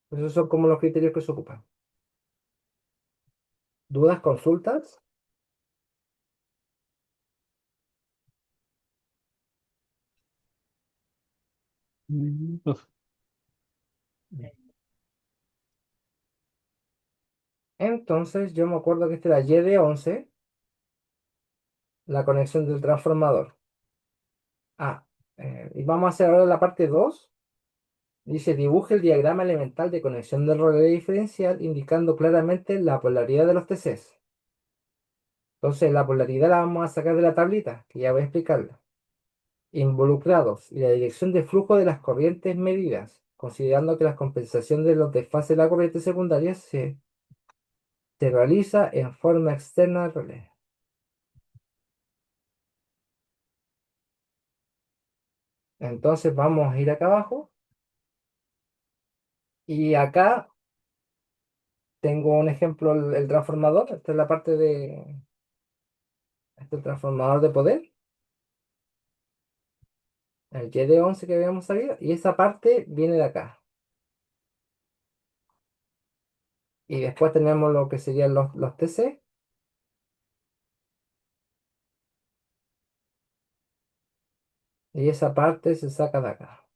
Pues esos son como los criterios que se ocupan. ¿Dudas, consultas? Uf, Entonces yo me acuerdo que esta era Y de 11, la conexión del transformador. Ah, y vamos a hacer ahora la parte 2. Dice, dibuje el diagrama elemental de conexión del relé diferencial indicando claramente la polaridad de los TCs. Entonces, la polaridad la vamos a sacar de la tablita, que ya voy a explicarla. Involucrados y la dirección de flujo de las corrientes medidas, considerando que la compensación de los desfases de la corriente secundaria se realiza en forma externa al relé. Entonces, vamos a ir acá abajo y acá tengo un ejemplo, el transformador. Esta es la parte de este transformador de poder. El Y de 11 que habíamos salido, y esa parte viene de acá. Y después tenemos lo que serían los TC, y esa parte se saca de acá.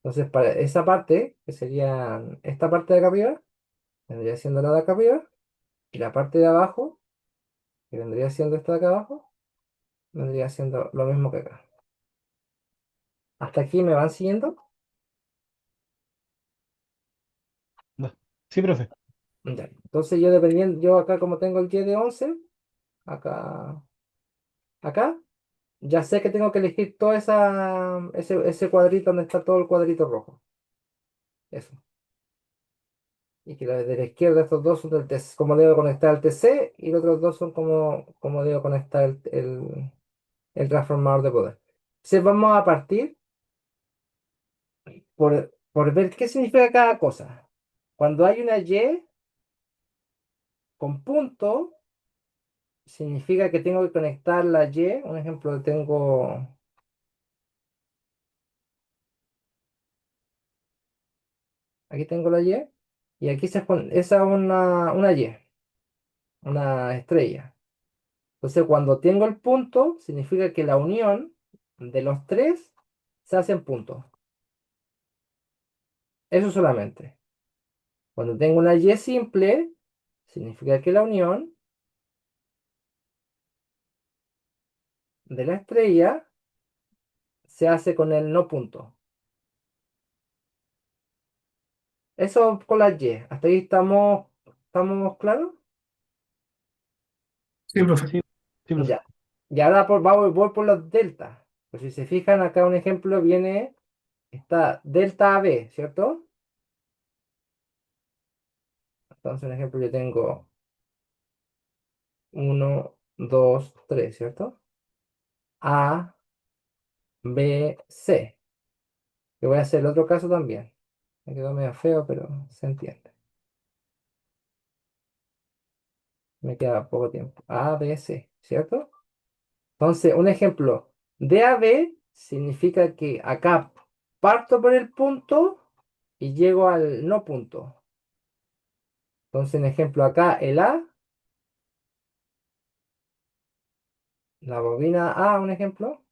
Entonces, para esa parte, que sería esta parte de acá arriba, vendría siendo la de acá arriba, y la parte de abajo, que vendría siendo esta de acá abajo, vendría siendo lo mismo que acá. ¿Hasta aquí me van siguiendo? No. Sí, profe. Ya. Entonces yo dependiendo, yo acá como tengo el y de 11 acá, acá, ya sé que tengo que elegir todo ese cuadrito donde está todo el cuadrito rojo. Eso. Y que de la izquierda estos dos son del TC, como debo conectar el TC y los otros dos son como debo conectar el transformador de poder. Entonces vamos a partir por ver qué significa cada cosa. Cuando hay una Y con punto, significa que tengo que conectar la Y. Un ejemplo, aquí tengo la Y, y aquí esa es una Y, una estrella. Entonces, cuando tengo el punto, significa que la unión de los tres se hace en punto. Eso solamente. Cuando tengo una Y simple, significa que la unión de la estrella se hace con el no punto. Eso con la Y. ¿Hasta ahí estamos claros? Sí, profe. Sí, sí, profe. Ya. Y ahora voy por los deltas. Pues si se fijan, acá un ejemplo viene, está delta AB, ¿cierto? Entonces, un ejemplo, yo tengo uno 2 3, ¿cierto? A, B, C. Que voy a hacer el otro caso también. Me quedó medio feo, pero se entiende. Me queda poco tiempo. A, B, C, ¿cierto? Entonces, un ejemplo. D a B significa que acá parto por el punto y llego al no punto. Entonces, en ejemplo, acá el A, la bobina A, un ejemplo,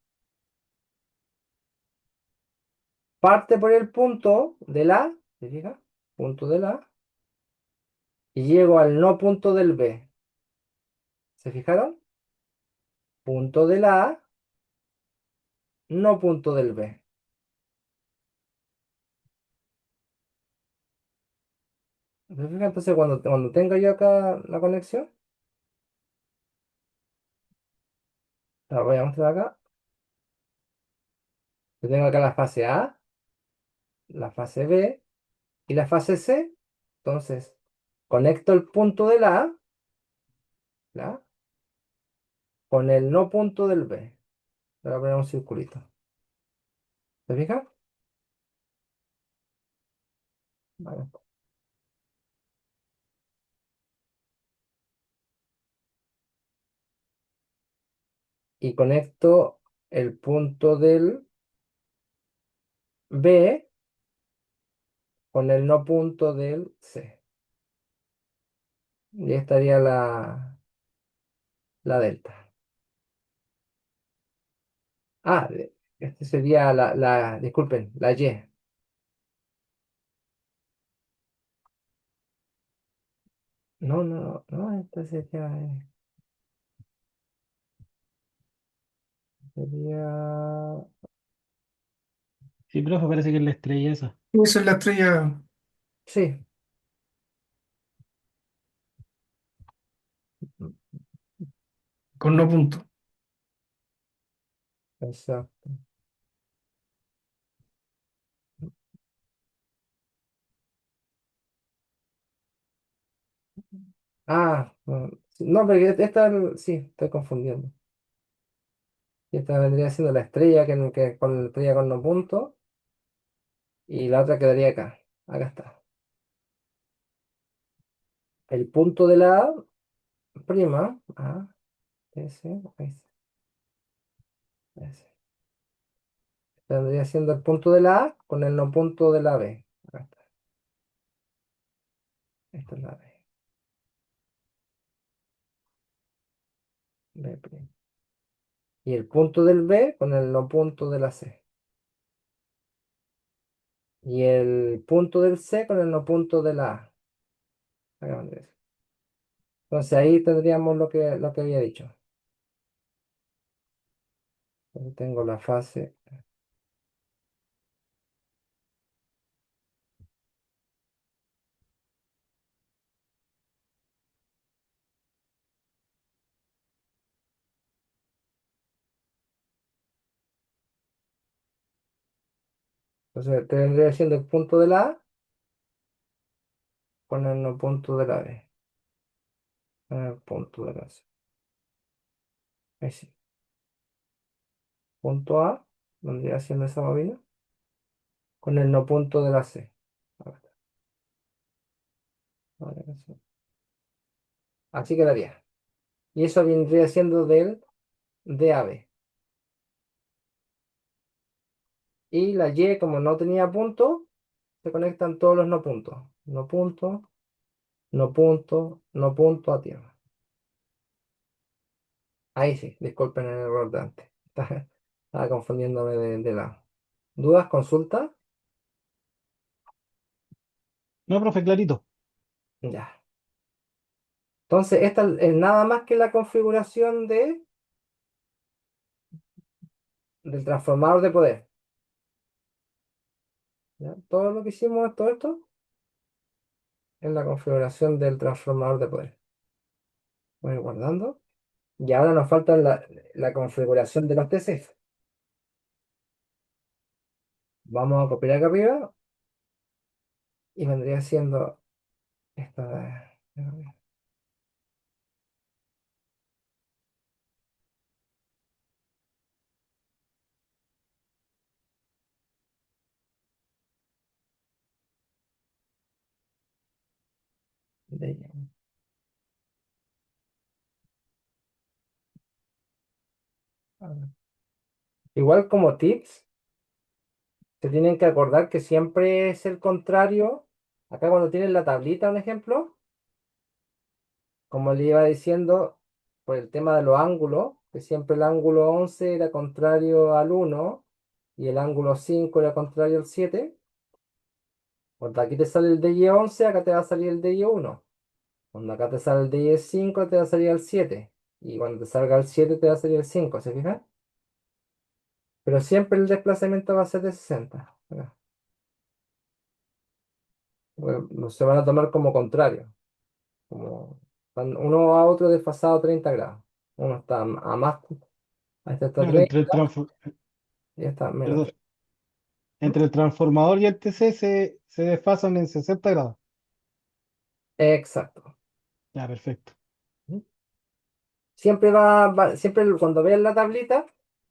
parte por el punto del A, ¿se fija? Punto del A, y llego al no punto del B. ¿Se fijaron? Punto del A, no punto del B. ¿Se fijan? Entonces, cuando tengo yo acá la conexión, la voy a mostrar acá. Yo tengo acá la fase A, la fase B y la fase C. Entonces, conecto el punto del A, ¿ya? Con el no punto del B. Le voy a poner un circulito. ¿Se fijan? Vale. Y conecto el punto del B con el no punto del C. Y estaría la delta. Ah, este sería disculpen, la Y. No, no, no, esta sería, Sí, profe, parece que es la estrella esa. Esa es la estrella sí, con no punto. exacto. Ah, no, pero sí, estoy confundiendo. Esta vendría siendo la estrella con la estrella con no punto y la otra quedaría acá. Acá está. El punto de la A, prima, A, S, S, S. Vendría siendo el punto de la A con el no punto de la B. Acá está. Esta es la B. B prima. Y el punto del B con el no punto de la C. y el punto del C con el no punto de la A. Hagamos eso. Entonces ahí tendríamos lo que había dicho. Ahí tengo la fase. Entonces tendría siendo el punto de la A con el no punto de la B. Con el punto de la C. Ahí sí. Punto A vendría siendo esa bobina con el no punto de la C. A ver, a ver, eso. Así quedaría. Y eso vendría siendo del DAB. Y la Y, como no tenía punto, se conectan todos los no puntos. No punto, no punto, no punto a tierra. Ahí sí, disculpen el error de antes. Estaba confundiéndome de lado. ¿Dudas? ¿Consultas? No, profe, clarito. Ya. Entonces, esta es nada más que la configuración del transformador de poder. ¿Ya? Todo lo que hicimos, todo esto, es la configuración del transformador de poder. Voy guardando. Y ahora nos falta la configuración de los TC. Vamos a copiar acá arriba y vendría siendo esta de- Igual como tips, se tienen que acordar que siempre es el contrario. Acá cuando tienen la tablita, un ejemplo, como le iba diciendo, por el tema de los ángulos, que siempre el ángulo 11 era contrario al 1 y el ángulo 5 era contrario al 7. Cuando aquí te sale el DY11, acá te va a salir el DY1. Cuando acá te sale el DY5, te va a salir el 7. Y cuando te salga el 7, te va a salir el 5, ¿se fijan? Pero siempre el desplazamiento va a ser de 60. ¿Verdad? Bueno, no se van a tomar como contrario. Como uno a otro desfasado 30 grados. Uno está a más, a este está Claro, 30 y está a menos perdón, 30. ¿Mm? entre el transformador y el TC se desfasan en 60 grados. Exacto. Ya, perfecto. ¿Mm? Siempre cuando vean la tablita,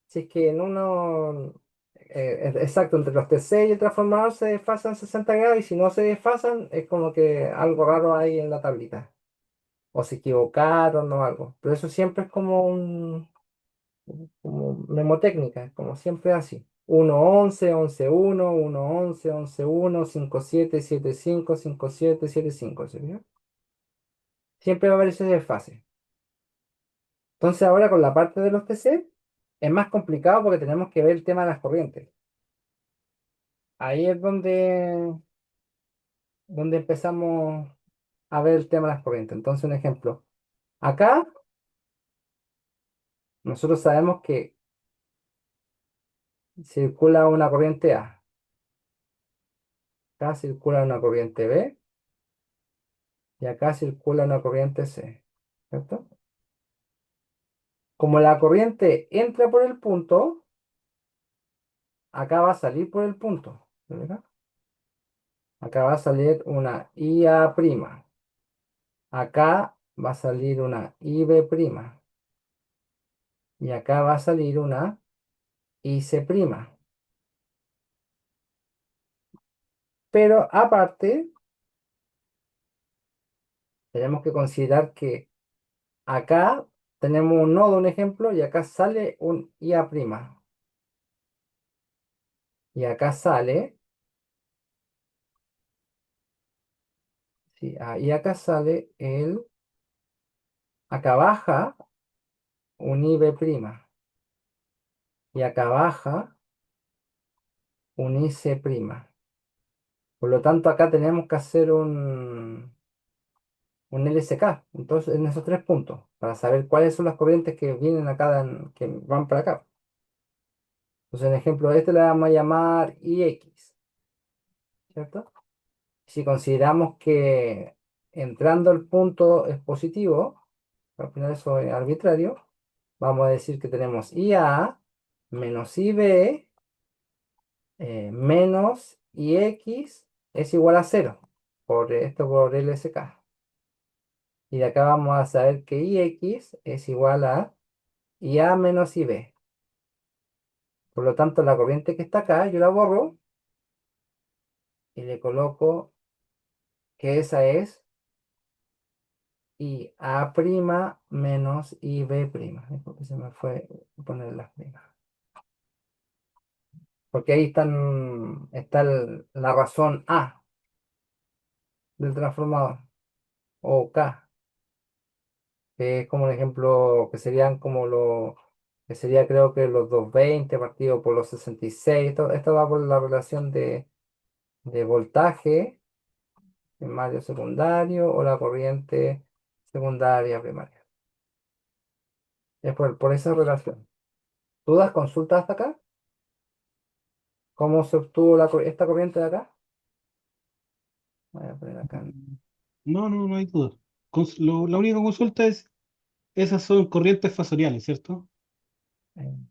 si es que en uno, exacto, entre los TC y el transformador se desfasan 60 grados y si no se desfasan, es como que algo raro hay en la tablita. O se equivocaron o algo. Pero eso siempre es como mnemotécnica, como siempre así. 1 11 11 1 1 11 11 1 5 7 7 5 5 7 7 5, ¿sí vio? Siempre va a haber ese desfase. Entonces ahora con la parte de los TC es más complicado porque tenemos que ver el tema de las corrientes. Ahí es donde empezamos a ver el tema de las corrientes. Entonces un ejemplo. Acá nosotros sabemos que circula una corriente A. Acá circula una corriente B y acá circula una corriente C. ¿Cierto? Como la corriente entra por el punto, acá va a salir por el punto. ¿Verdad? Acá va a salir una IA'. Acá va a salir una IB'. Y acá va a salir una IC'. Pero aparte, tenemos que considerar que acá tenemos un nodo, un ejemplo, y acá sale un IA'. Y acá sale, sí, y acá sale acá baja un IB'. Y acá baja un IC'. Por lo tanto, acá tenemos que hacer un LSK, entonces, en esos tres puntos, para saber cuáles son las corrientes que vienen acá, que van para acá. Entonces, en ejemplo, este le vamos a llamar IX, ¿cierto? Si consideramos que entrando al punto es positivo, al final eso es arbitrario, vamos a decir que tenemos IA menos IB menos IX es igual a cero, por esto por LSK. Y de acá vamos a saber que IX es igual a IA menos IB. Por lo tanto, la corriente que está acá, yo la borro y le coloco que esa es IA' menos IB'. Porque se me fue poner las primas. Porque ahí está la razón A del transformador, o K, que es como un ejemplo que serían que sería creo que los 220 partido por los 66. Esto va por la relación de voltaje primario secundario o la corriente secundaria primaria. Es por esa relación. ¿Tú das consulta hasta acá? ¿Cómo se obtuvo esta corriente de acá? Voy a poner acá. No, no, no hay duda. La única consulta es, esas son corrientes fasoriales, ¿cierto? eh,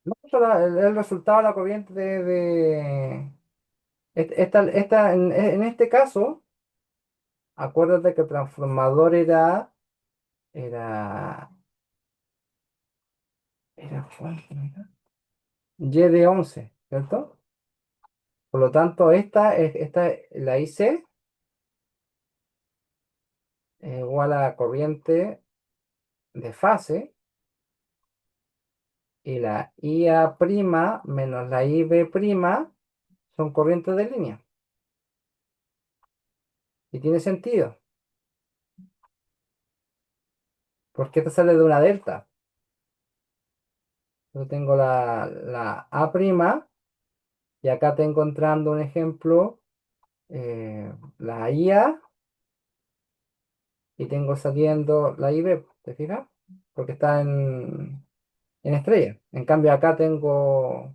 no, eso el resultado de la corriente en este caso, acuérdate que el transformador era, ¿cuánto era? Y de 11, ¿cierto? Por lo tanto, la IC es igual a la corriente de fase y la IA' menos la IB' son corrientes de línea. Y tiene sentido, porque esta sale de una delta. Yo tengo la A' y acá tengo entrando un ejemplo, la IA y tengo saliendo la IB, ¿te fijas? Porque está en estrella. En cambio acá tengo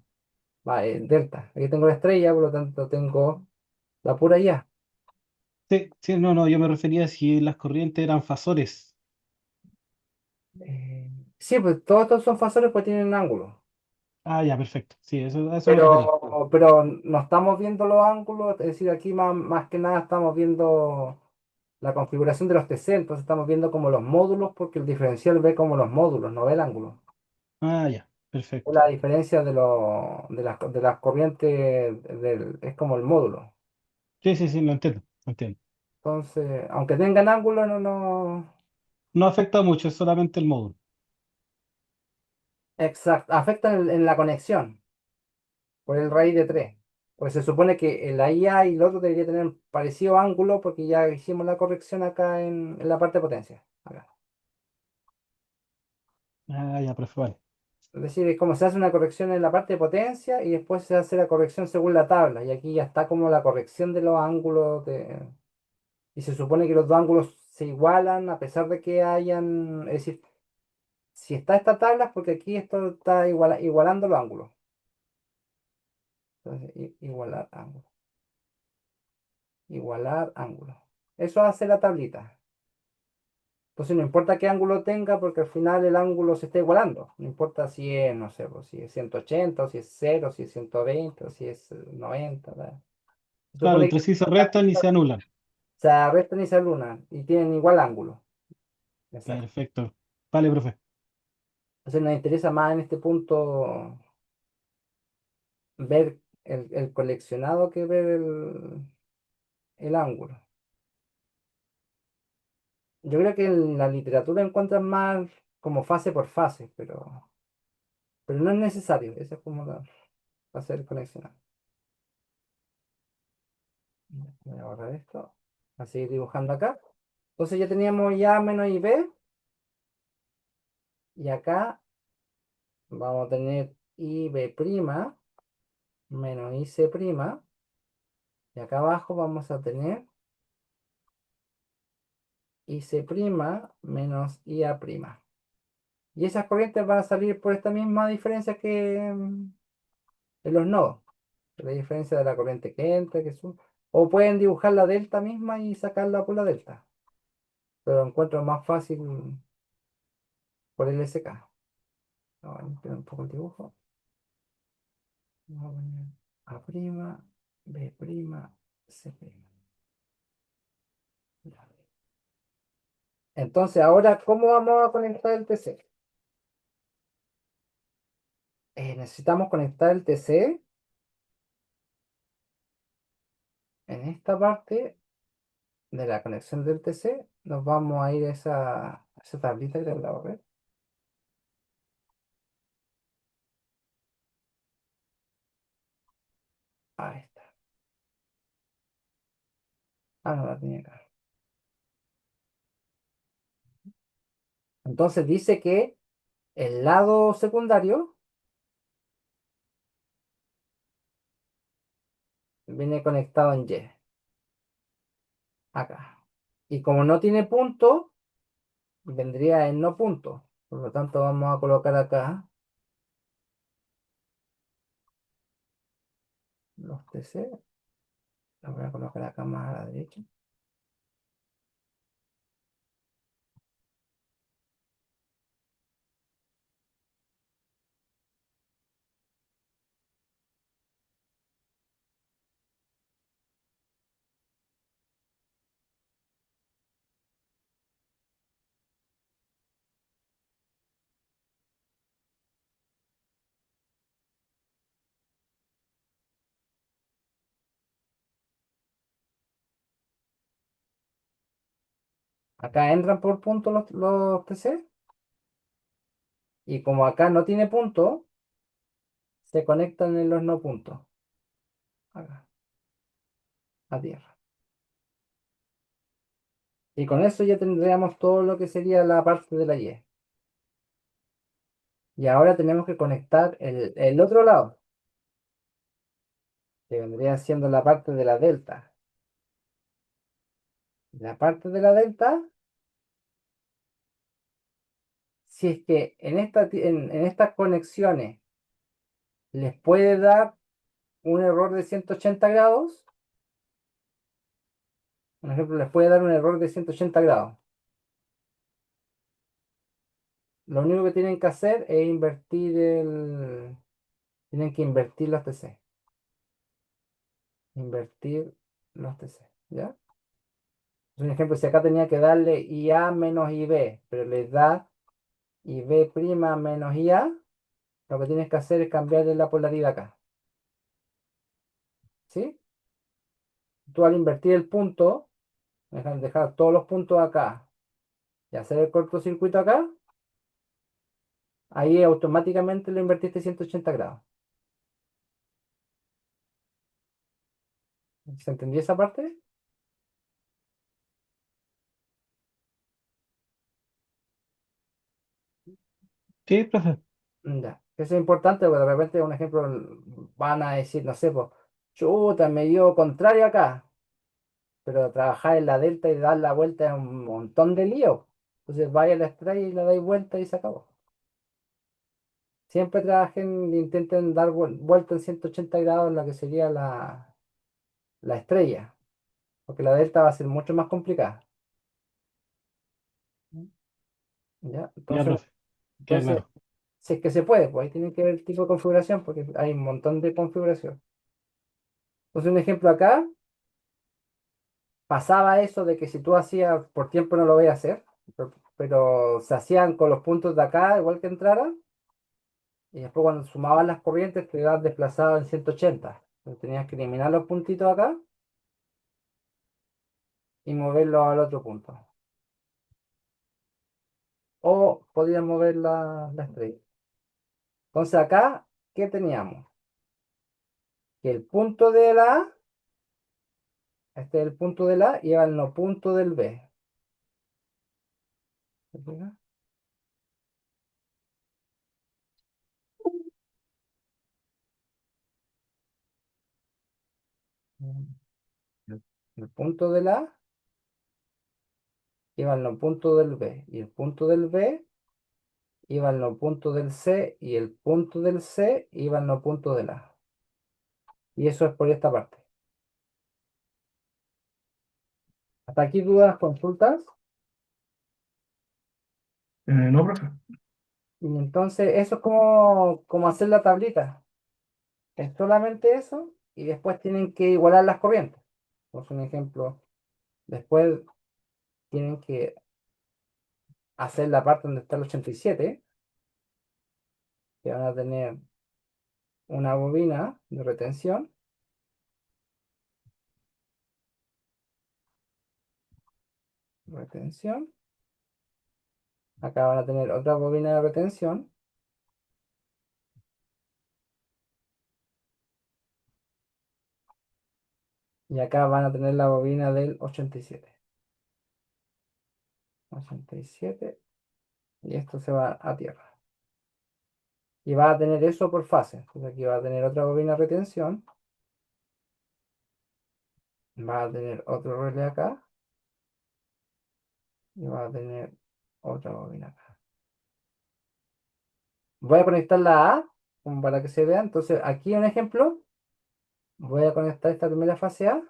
delta. Aquí tengo la estrella, por lo tanto tengo la pura IA. Sí, sí, no, no, yo me refería a si las corrientes eran fasores. Eh, sí, pues todos estos son fasores pues tienen un ángulo. Ah, ya, perfecto. Sí, a eso me refería. Pero no estamos viendo los ángulos, es decir, aquí más que nada estamos viendo la configuración de los TC, entonces estamos viendo como los módulos, porque el diferencial ve como los módulos, no ve el ángulo. Ah, ya, Es perfecto. la diferencia de las corrientes, es como el módulo. Sí, sí, sí, lo entiendo, lo entiendo. Entonces, aunque tengan ángulo, no. No afecta mucho, es solamente el módulo. Exacto, afectan en la conexión por el raíz de 3. Pues se supone que la IA y el otro debería tener parecido ángulo porque ya hicimos la corrección acá en la parte de potencia. Acá. Ah, ya, profe, vale. Es decir, es como se hace una corrección en la parte de potencia y después se hace la corrección según la tabla. Y aquí ya está como la corrección de los ángulos. Y se supone que los dos ángulos se igualan a pesar de que hayan. Es decir, si está esta tabla es porque aquí esto está igualando los ángulos. Entonces, igualar ángulos. Igualar ángulos. Eso hace la tablita. Entonces no importa qué ángulo tenga, porque al final el ángulo se está igualando. No importa si es, no sé, pues, si es 180, o si es 0, si es 120, o si es 90. ¿Verdad? Se Claro, supone entre que sí se restan y se anulan. se restan y se alunan y tienen igual ángulo. Exacto. Perfecto. Vale, profe. Entonces nos interesa más en este punto ver el coleccionado que ver el ángulo. Yo creo que en la literatura encuentran más como fase por fase, pero no es necesario. Eso es como va a ser coleccionado. Voy a borrar esto. A seguir dibujando acá. Entonces ya teníamos ya menos IB. Y acá vamos a tener IB' menos IC'. Y acá abajo vamos a tener IC' menos IA'. Y esas corrientes van a salir por esta misma diferencia que en los nodos. La diferencia de la corriente que entra, que sube. O pueden dibujar la delta misma y sacarla por la delta. Pero encuentro más fácil por el SK. Vamos a limpiar un poco el dibujo. Vamos a poner A', B', C'. Ya. Entonces, ahora, ¿cómo vamos a conectar el TC? Necesitamos conectar el TC en esta parte de la conexión del TC. Nos vamos a ir a esa tablita que te la voy a ver. Ahí está. Ah, no la tenía acá. Entonces dice que el lado secundario viene conectado en Y, acá. Y como no tiene punto, vendría en no punto. Por lo tanto, vamos a colocar acá los TC. Los voy a colocar acá más a la derecha. Acá entran por punto los TC. Y como acá no tiene punto, se conectan en los no puntos. Acá, a tierra. Y con eso ya tendríamos todo lo que sería la parte de la Y. Y ahora tenemos que conectar el otro lado, que vendría siendo la parte de la delta. La parte de la delta, si es que en estas conexiones les puede dar un error de 180 grados, por ejemplo, les puede dar un error de 180 grados. Lo único que tienen que hacer es tienen que invertir los TC. Invertir los TC, ¿ya? Un ejemplo, si acá tenía que darle IA menos IB, pero les da IB' menos IA, lo que tienes que hacer es cambiarle la polaridad acá. ¿Sí? Tú al invertir el punto, dejar todos los puntos acá y hacer el cortocircuito acá, ahí automáticamente lo invertiste 180 grados. ¿Se entendió esa parte? Sí, profe. Ya. Eso es importante porque de repente, un ejemplo, van a decir, no sé, pues, chuta, me dio contrario acá. Pero trabajar en la delta y dar la vuelta es un montón de lío. Entonces vaya a la estrella y la dais vuelta y se acabó. Siempre trabajen, intenten dar vuelta en 180 grados en lo que sería la estrella, porque la delta va a ser mucho más complicada. ¿Ya? Ya, Entonces, profe. Queda entonces, claro. si es que se puede, pues ahí tienen que ver el tipo de configuración, porque hay un montón de configuración. Entonces, un ejemplo acá, pasaba eso de que si tú hacías por tiempo no lo voy a hacer, pero se hacían con los puntos de acá, igual que entrara. Y después cuando sumaban las corrientes te quedaban desplazado en 180. Entonces tenías que eliminar los puntitos acá y moverlos al otro punto. O podías mover la estrella. Entonces acá, ¿qué teníamos? Que el punto de la A, este es el punto de la A, y el no punto del B. ¿Se fija? el punto del A iba al no punto del B, y el punto del B iba al no punto del C, y el punto del C iba al no punto del A. Y eso es por esta parte. ¿Hasta aquí dudas, consultas? No, profe. Y entonces eso es como hacer la tablita. Es solamente eso y después tienen que igualar las corrientes. Por un ejemplo, después tienen que hacer la parte donde está el 87, que van a tener una bobina de retención. Retención. Acá van a tener otra bobina de retención. Y acá van a tener la bobina del 87. 87. Y esto se va a tierra. Y va a tener eso por fase. Entonces aquí va a tener otra bobina de retención. Va a tener otro relé acá. Y va a tener otra bobina acá. Voy a conectar la A como para que se vea. Entonces aquí un ejemplo. Voy a conectar esta primera fase A.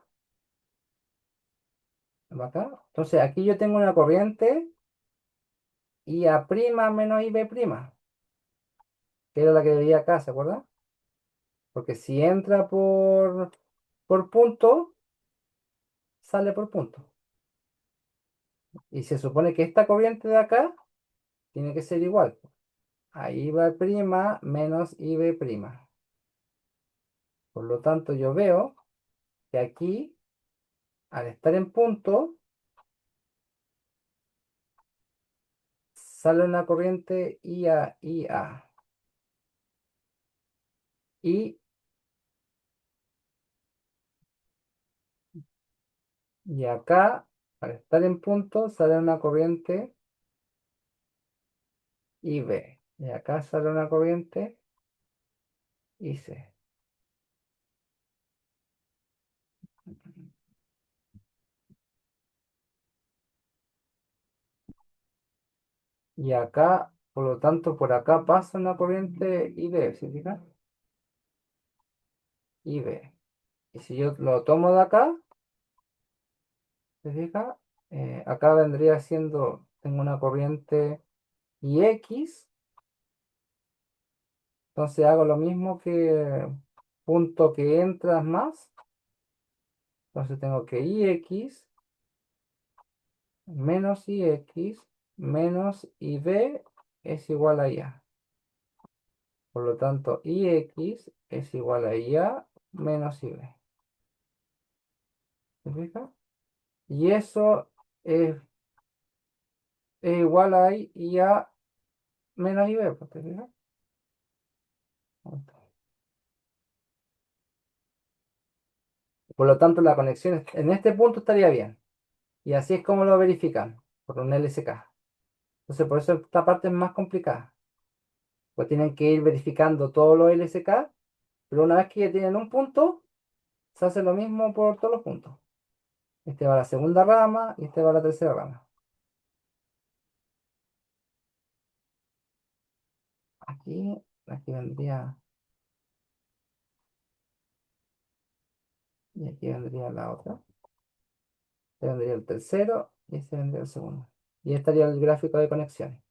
Acá. Entonces aquí yo tengo una corriente IA' menos IB', que era la que veía acá, ¿se acuerdan? Porque si entra por punto, sale por punto. Y se supone que esta corriente de acá tiene que ser igual a IB' menos IB'. Por lo tanto, yo veo que aquí, al estar en punto, sale una corriente IA. Y, y acá, al estar en punto, sale una corriente IB. Y acá sale una corriente IC. Y acá, por lo tanto, por acá pasa una corriente IB, ¿se fija? IB. Y si yo lo tomo de acá, ¿se fija? Acá vendría siendo, tengo una corriente IX, entonces hago lo mismo que punto que entras más, entonces tengo que IX menos IX menos IB es igual a IA. Por lo tanto, IX es igual a IA menos IB. ¿Se fija? Y eso es igual a IA menos IB, pues, ¿te fijas? Por lo tanto, la conexión en este punto estaría bien. Y así es como lo verifican, por un LSK. Entonces, por eso esta parte es más complicada. Pues tienen que ir verificando todos los LSK, pero una vez que ya tienen un punto, se hace lo mismo por todos los puntos. Este va a la segunda rama y este va a la tercera rama. Aquí vendría, y aquí vendría la otra. Este vendría el tercero y este vendría el segundo. Y este estaría el gráfico de conexiones.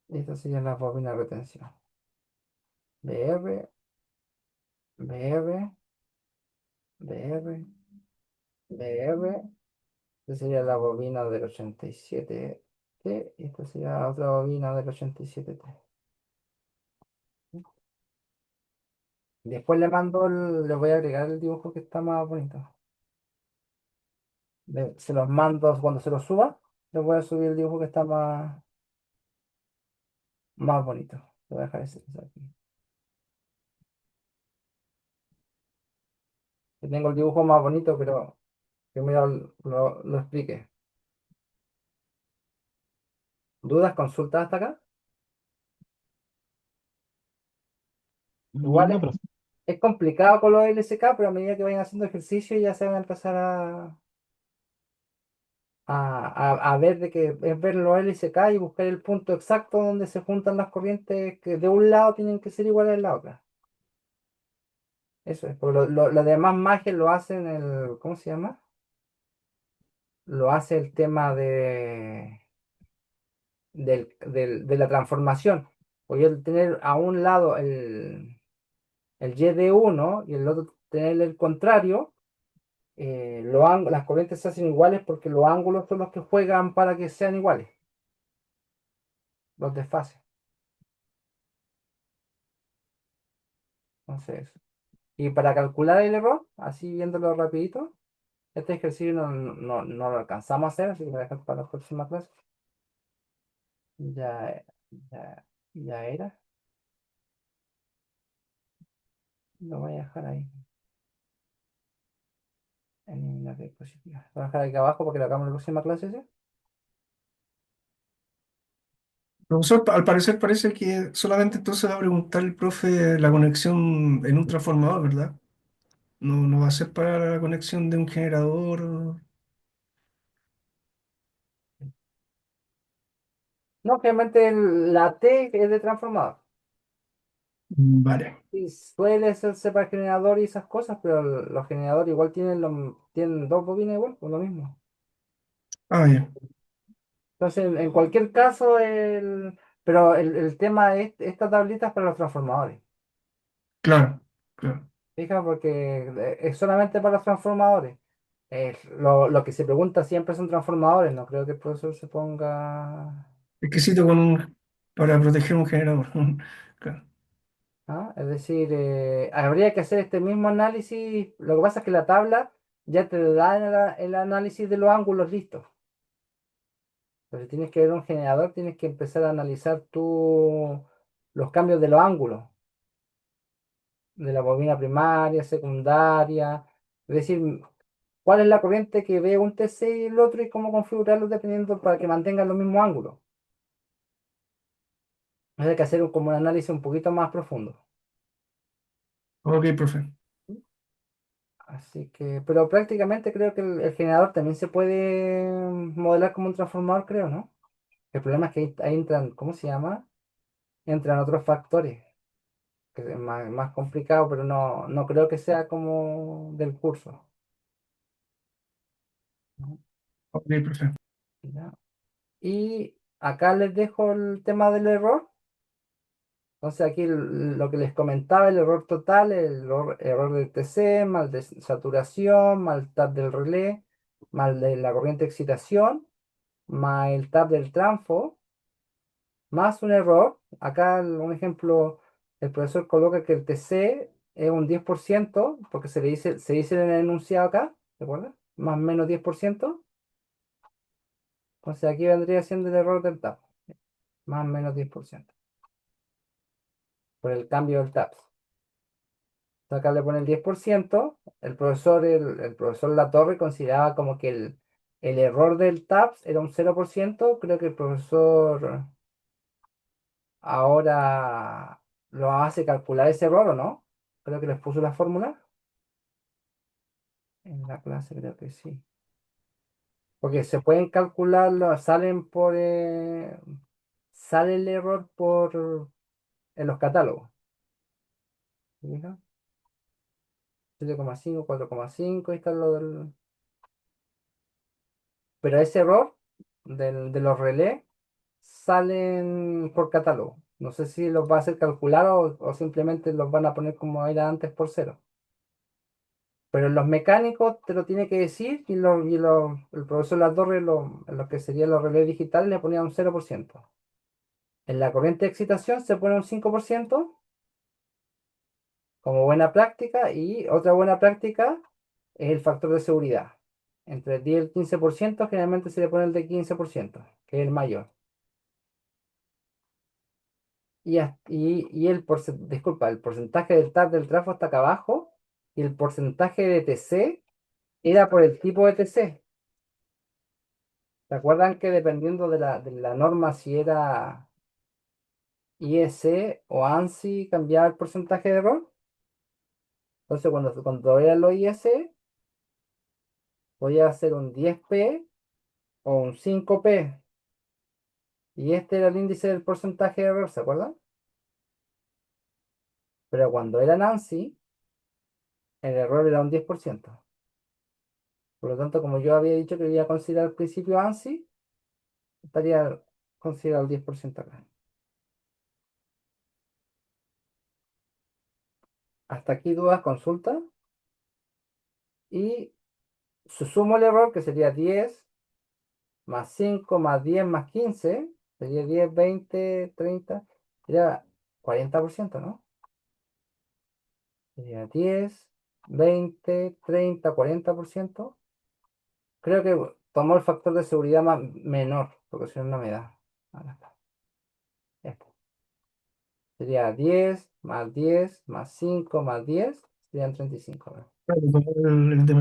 Y esta sería la bobina de retención. BR, BR, BR, BR. Esta sería la bobina del 87T y esta sería otra bobina del 87T. Después le mando, le voy a agregar el dibujo que está más bonito. Se los mando cuando se los suba. Les voy a subir el dibujo que está más bonito. Le voy a dejar ese aquí. Que tengo el dibujo más bonito, pero primero lo explique. ¿Dudas, consultas hasta acá? No, ¿Iguales? profe. Es complicado con los LSK, pero a medida que vayan haciendo ejercicio ya se van a empezar a ver de que es ver los LSK y buscar el punto exacto donde se juntan las corrientes que de un lado tienen que ser iguales a la otra. Eso es, porque lo demás magia lo hacen el, ¿cómo se llama? Lo hace el tema de la transformación. Voy a tener a un lado el Y de uno y el otro tener el contrario. Las corrientes se hacen iguales porque los ángulos son los que juegan para que sean iguales, los desfases. Entonces, y para calcular el error, así viéndolo rapidito, este ejercicio no lo alcanzamos a hacer, así que lo voy a dejar para la próxima clase. Ya, ya, ya era. Lo voy a dejar ahí en la diapositiva. Lo voy a dejar aquí abajo porque lo hagamos en la próxima clase, ¿sí? Profesor, al parecer parece que solamente entonces va a preguntar el profe la conexión en un transformador, ¿verdad? No va a ser para la conexión de un generador. No, obviamente la T es de transformador. Vale. Sí, suele hacerse para generador y esas cosas, pero los generadores igual tienen dos bobinas igual, pues lo mismo. Ah, bien. Entonces, en cualquier caso, pero el tema es esta tablita es para los transformadores. Claro, claro. Fija, porque es solamente para los transformadores. Lo que se pregunta siempre son transformadores, no creo que el profesor se ponga. Exquisito para proteger un generador. Claro. ¿Ah? Es decir, habría que hacer este mismo análisis. Lo que pasa es que la tabla ya te da el análisis de los ángulos listos. Pero si tienes que ver un generador, tienes que empezar a analizar los cambios de los ángulos, de la bobina primaria, secundaria. Es decir, cuál es la corriente que ve un TC y el otro y cómo configurarlos dependiendo para que mantengan los mismos ángulos. Hay que hacer como un análisis un poquito más profundo. Ok, profe. Así que, pero prácticamente creo que el generador también se puede modelar como un transformador, creo, ¿no? El problema es que ahí entran, ¿cómo se llama? Entran otros factores, que es más complicado, pero no creo que sea como del curso, ¿no? Ok, profe. ¿Ya? Y acá les dejo el tema del error. Entonces aquí lo que les comentaba, el error total, error del TC, mal de saturación, mal tap del relé, mal de la corriente de excitación, más el tap del transfo, más un error. Acá un ejemplo, el profesor coloca que el TC es un 10% porque se dice en el enunciado acá, ¿de acuerdo? Más o menos 10%. Entonces aquí vendría siendo el error del tap, más o menos 10% por el cambio del tap. Acá le pone el 10%. El profesor Latorre consideraba como que el error del TAPS era un 0%. Creo que el profesor ahora lo hace calcular ese error, ¿o no? Creo que les puso la fórmula. En la clase creo que sí. Porque se pueden calcular, sale el error en los catálogos. ¿Fija? 7,5, 4,5, ahí está lo del. Pero ese error de los relés salen por catálogo. No sé si los va a hacer calcular o simplemente los van a poner como era antes por cero. Pero en los mecánicos te lo tiene que decir el profesor Latorre, en lo que serían los relés digitales, le ponía un 0%. En la corriente de excitación se pone un 5% como buena práctica y otra buena práctica es el factor de seguridad. Entre el 10 y el 15% generalmente se le pone el de 15%, que es el mayor. Disculpa, el porcentaje del TAP del trafo está acá abajo y el porcentaje de TC era por el tipo de TC. ¿Se acuerdan que dependiendo de la norma, si era IEC o ANSI, cambiaba el porcentaje de error? Entonces, cuando era el OIS, podía hacer un 10p o un 5p. Y este era el índice del porcentaje de error, ¿se acuerdan? Pero cuando era Nancy, el error era un 10%. Por lo tanto, como yo había dicho que iba a considerar al principio ANSI, estaría considerado el 10% acá. Hasta aquí dudas, consultas. Y sumo el error, que sería 10 más 5 más 10 más 15. Sería 10, 20, 30. Sería 40%, ¿no? Sería 10, 20, 30, 40%. Creo que tomó el factor de seguridad menor, porque si no, no me da. Ahora está. Este. Sería 10 más 10 más 5 más 10, serían 35, ¿no? Claro, como el de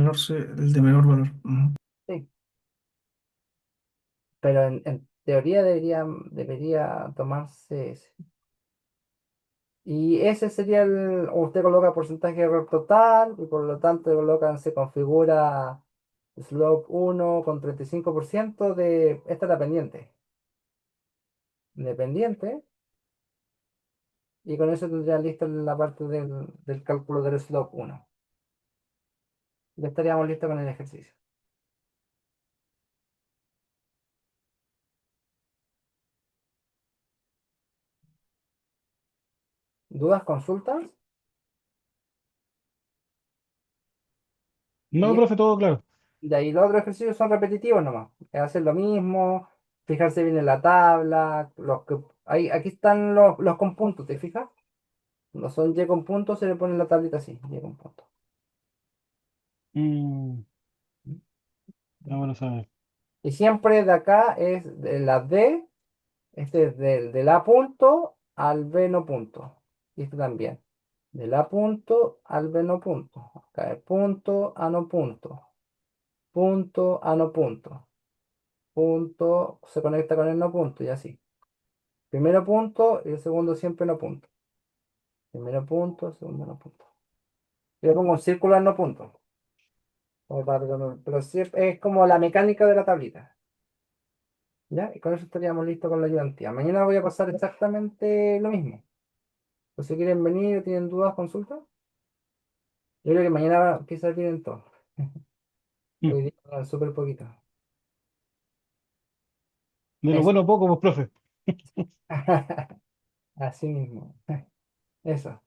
menor valor. Ujú. Sí, pero en teoría debería tomarse ese. Y ese sería usted coloca porcentaje de error total y por lo tanto se configura slope 1 con 35% esta era pendiente, y con eso tendría listo la parte del cálculo del slope 1. Ya estaríamos listos con el ejercicio. ¿Dudas, consultas? No, Y profe, todo claro. de ahí los otros ejercicios son repetitivos nomás. Es hacer lo mismo, fijarse bien en la tabla. Aquí están los con puntos, ¿te fijas? No son Y con puntos, se le pone la tablita así, Y con puntos. Mm, está bueno saber. Y siempre de acá es de la D, este es del A punto al B no punto. Y este también. Del A punto al B no punto. Acá es punto a no punto. Punto a no punto. Punto se conecta con el no punto y así. Primero punto y el segundo siempre no punto. Primero punto, segundo no punto. Yo le pongo un círculo al no punto. Pero sí es como la mecánica de la tablita. ¿Ya? Y con eso estaríamos listos con la ayudantía. Mañana voy a pasar exactamente lo mismo. Pues si quieren venir o tienen dudas, consultas. Yo creo que mañana quizás vienen todos. Mm, Hoy día quedan súper poquito. de lo Eso. bueno poco, pues, profe. Así mismo. Eso.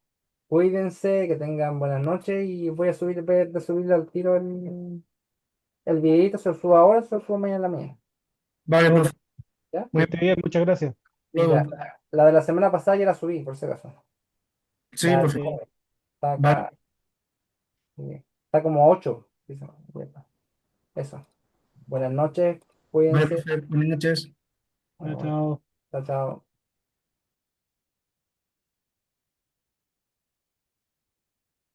Cuídense, que tengan buenas noches y voy a subir al tiro el videito, se lo subo ahora, se lo subo mañana en la mañana. Vale, Luego, profe. ¿ya? Que Muy esté bien, muchas gracias. Y luego. la de la semana pasada ya la subí, por si acaso. Sí, La profe. está Vale, acá, está como 8. Eso. Buenas noches, vale, cuídense. profe. Buenas noches. Chao, Bueno, bueno. chao. Chao, chao.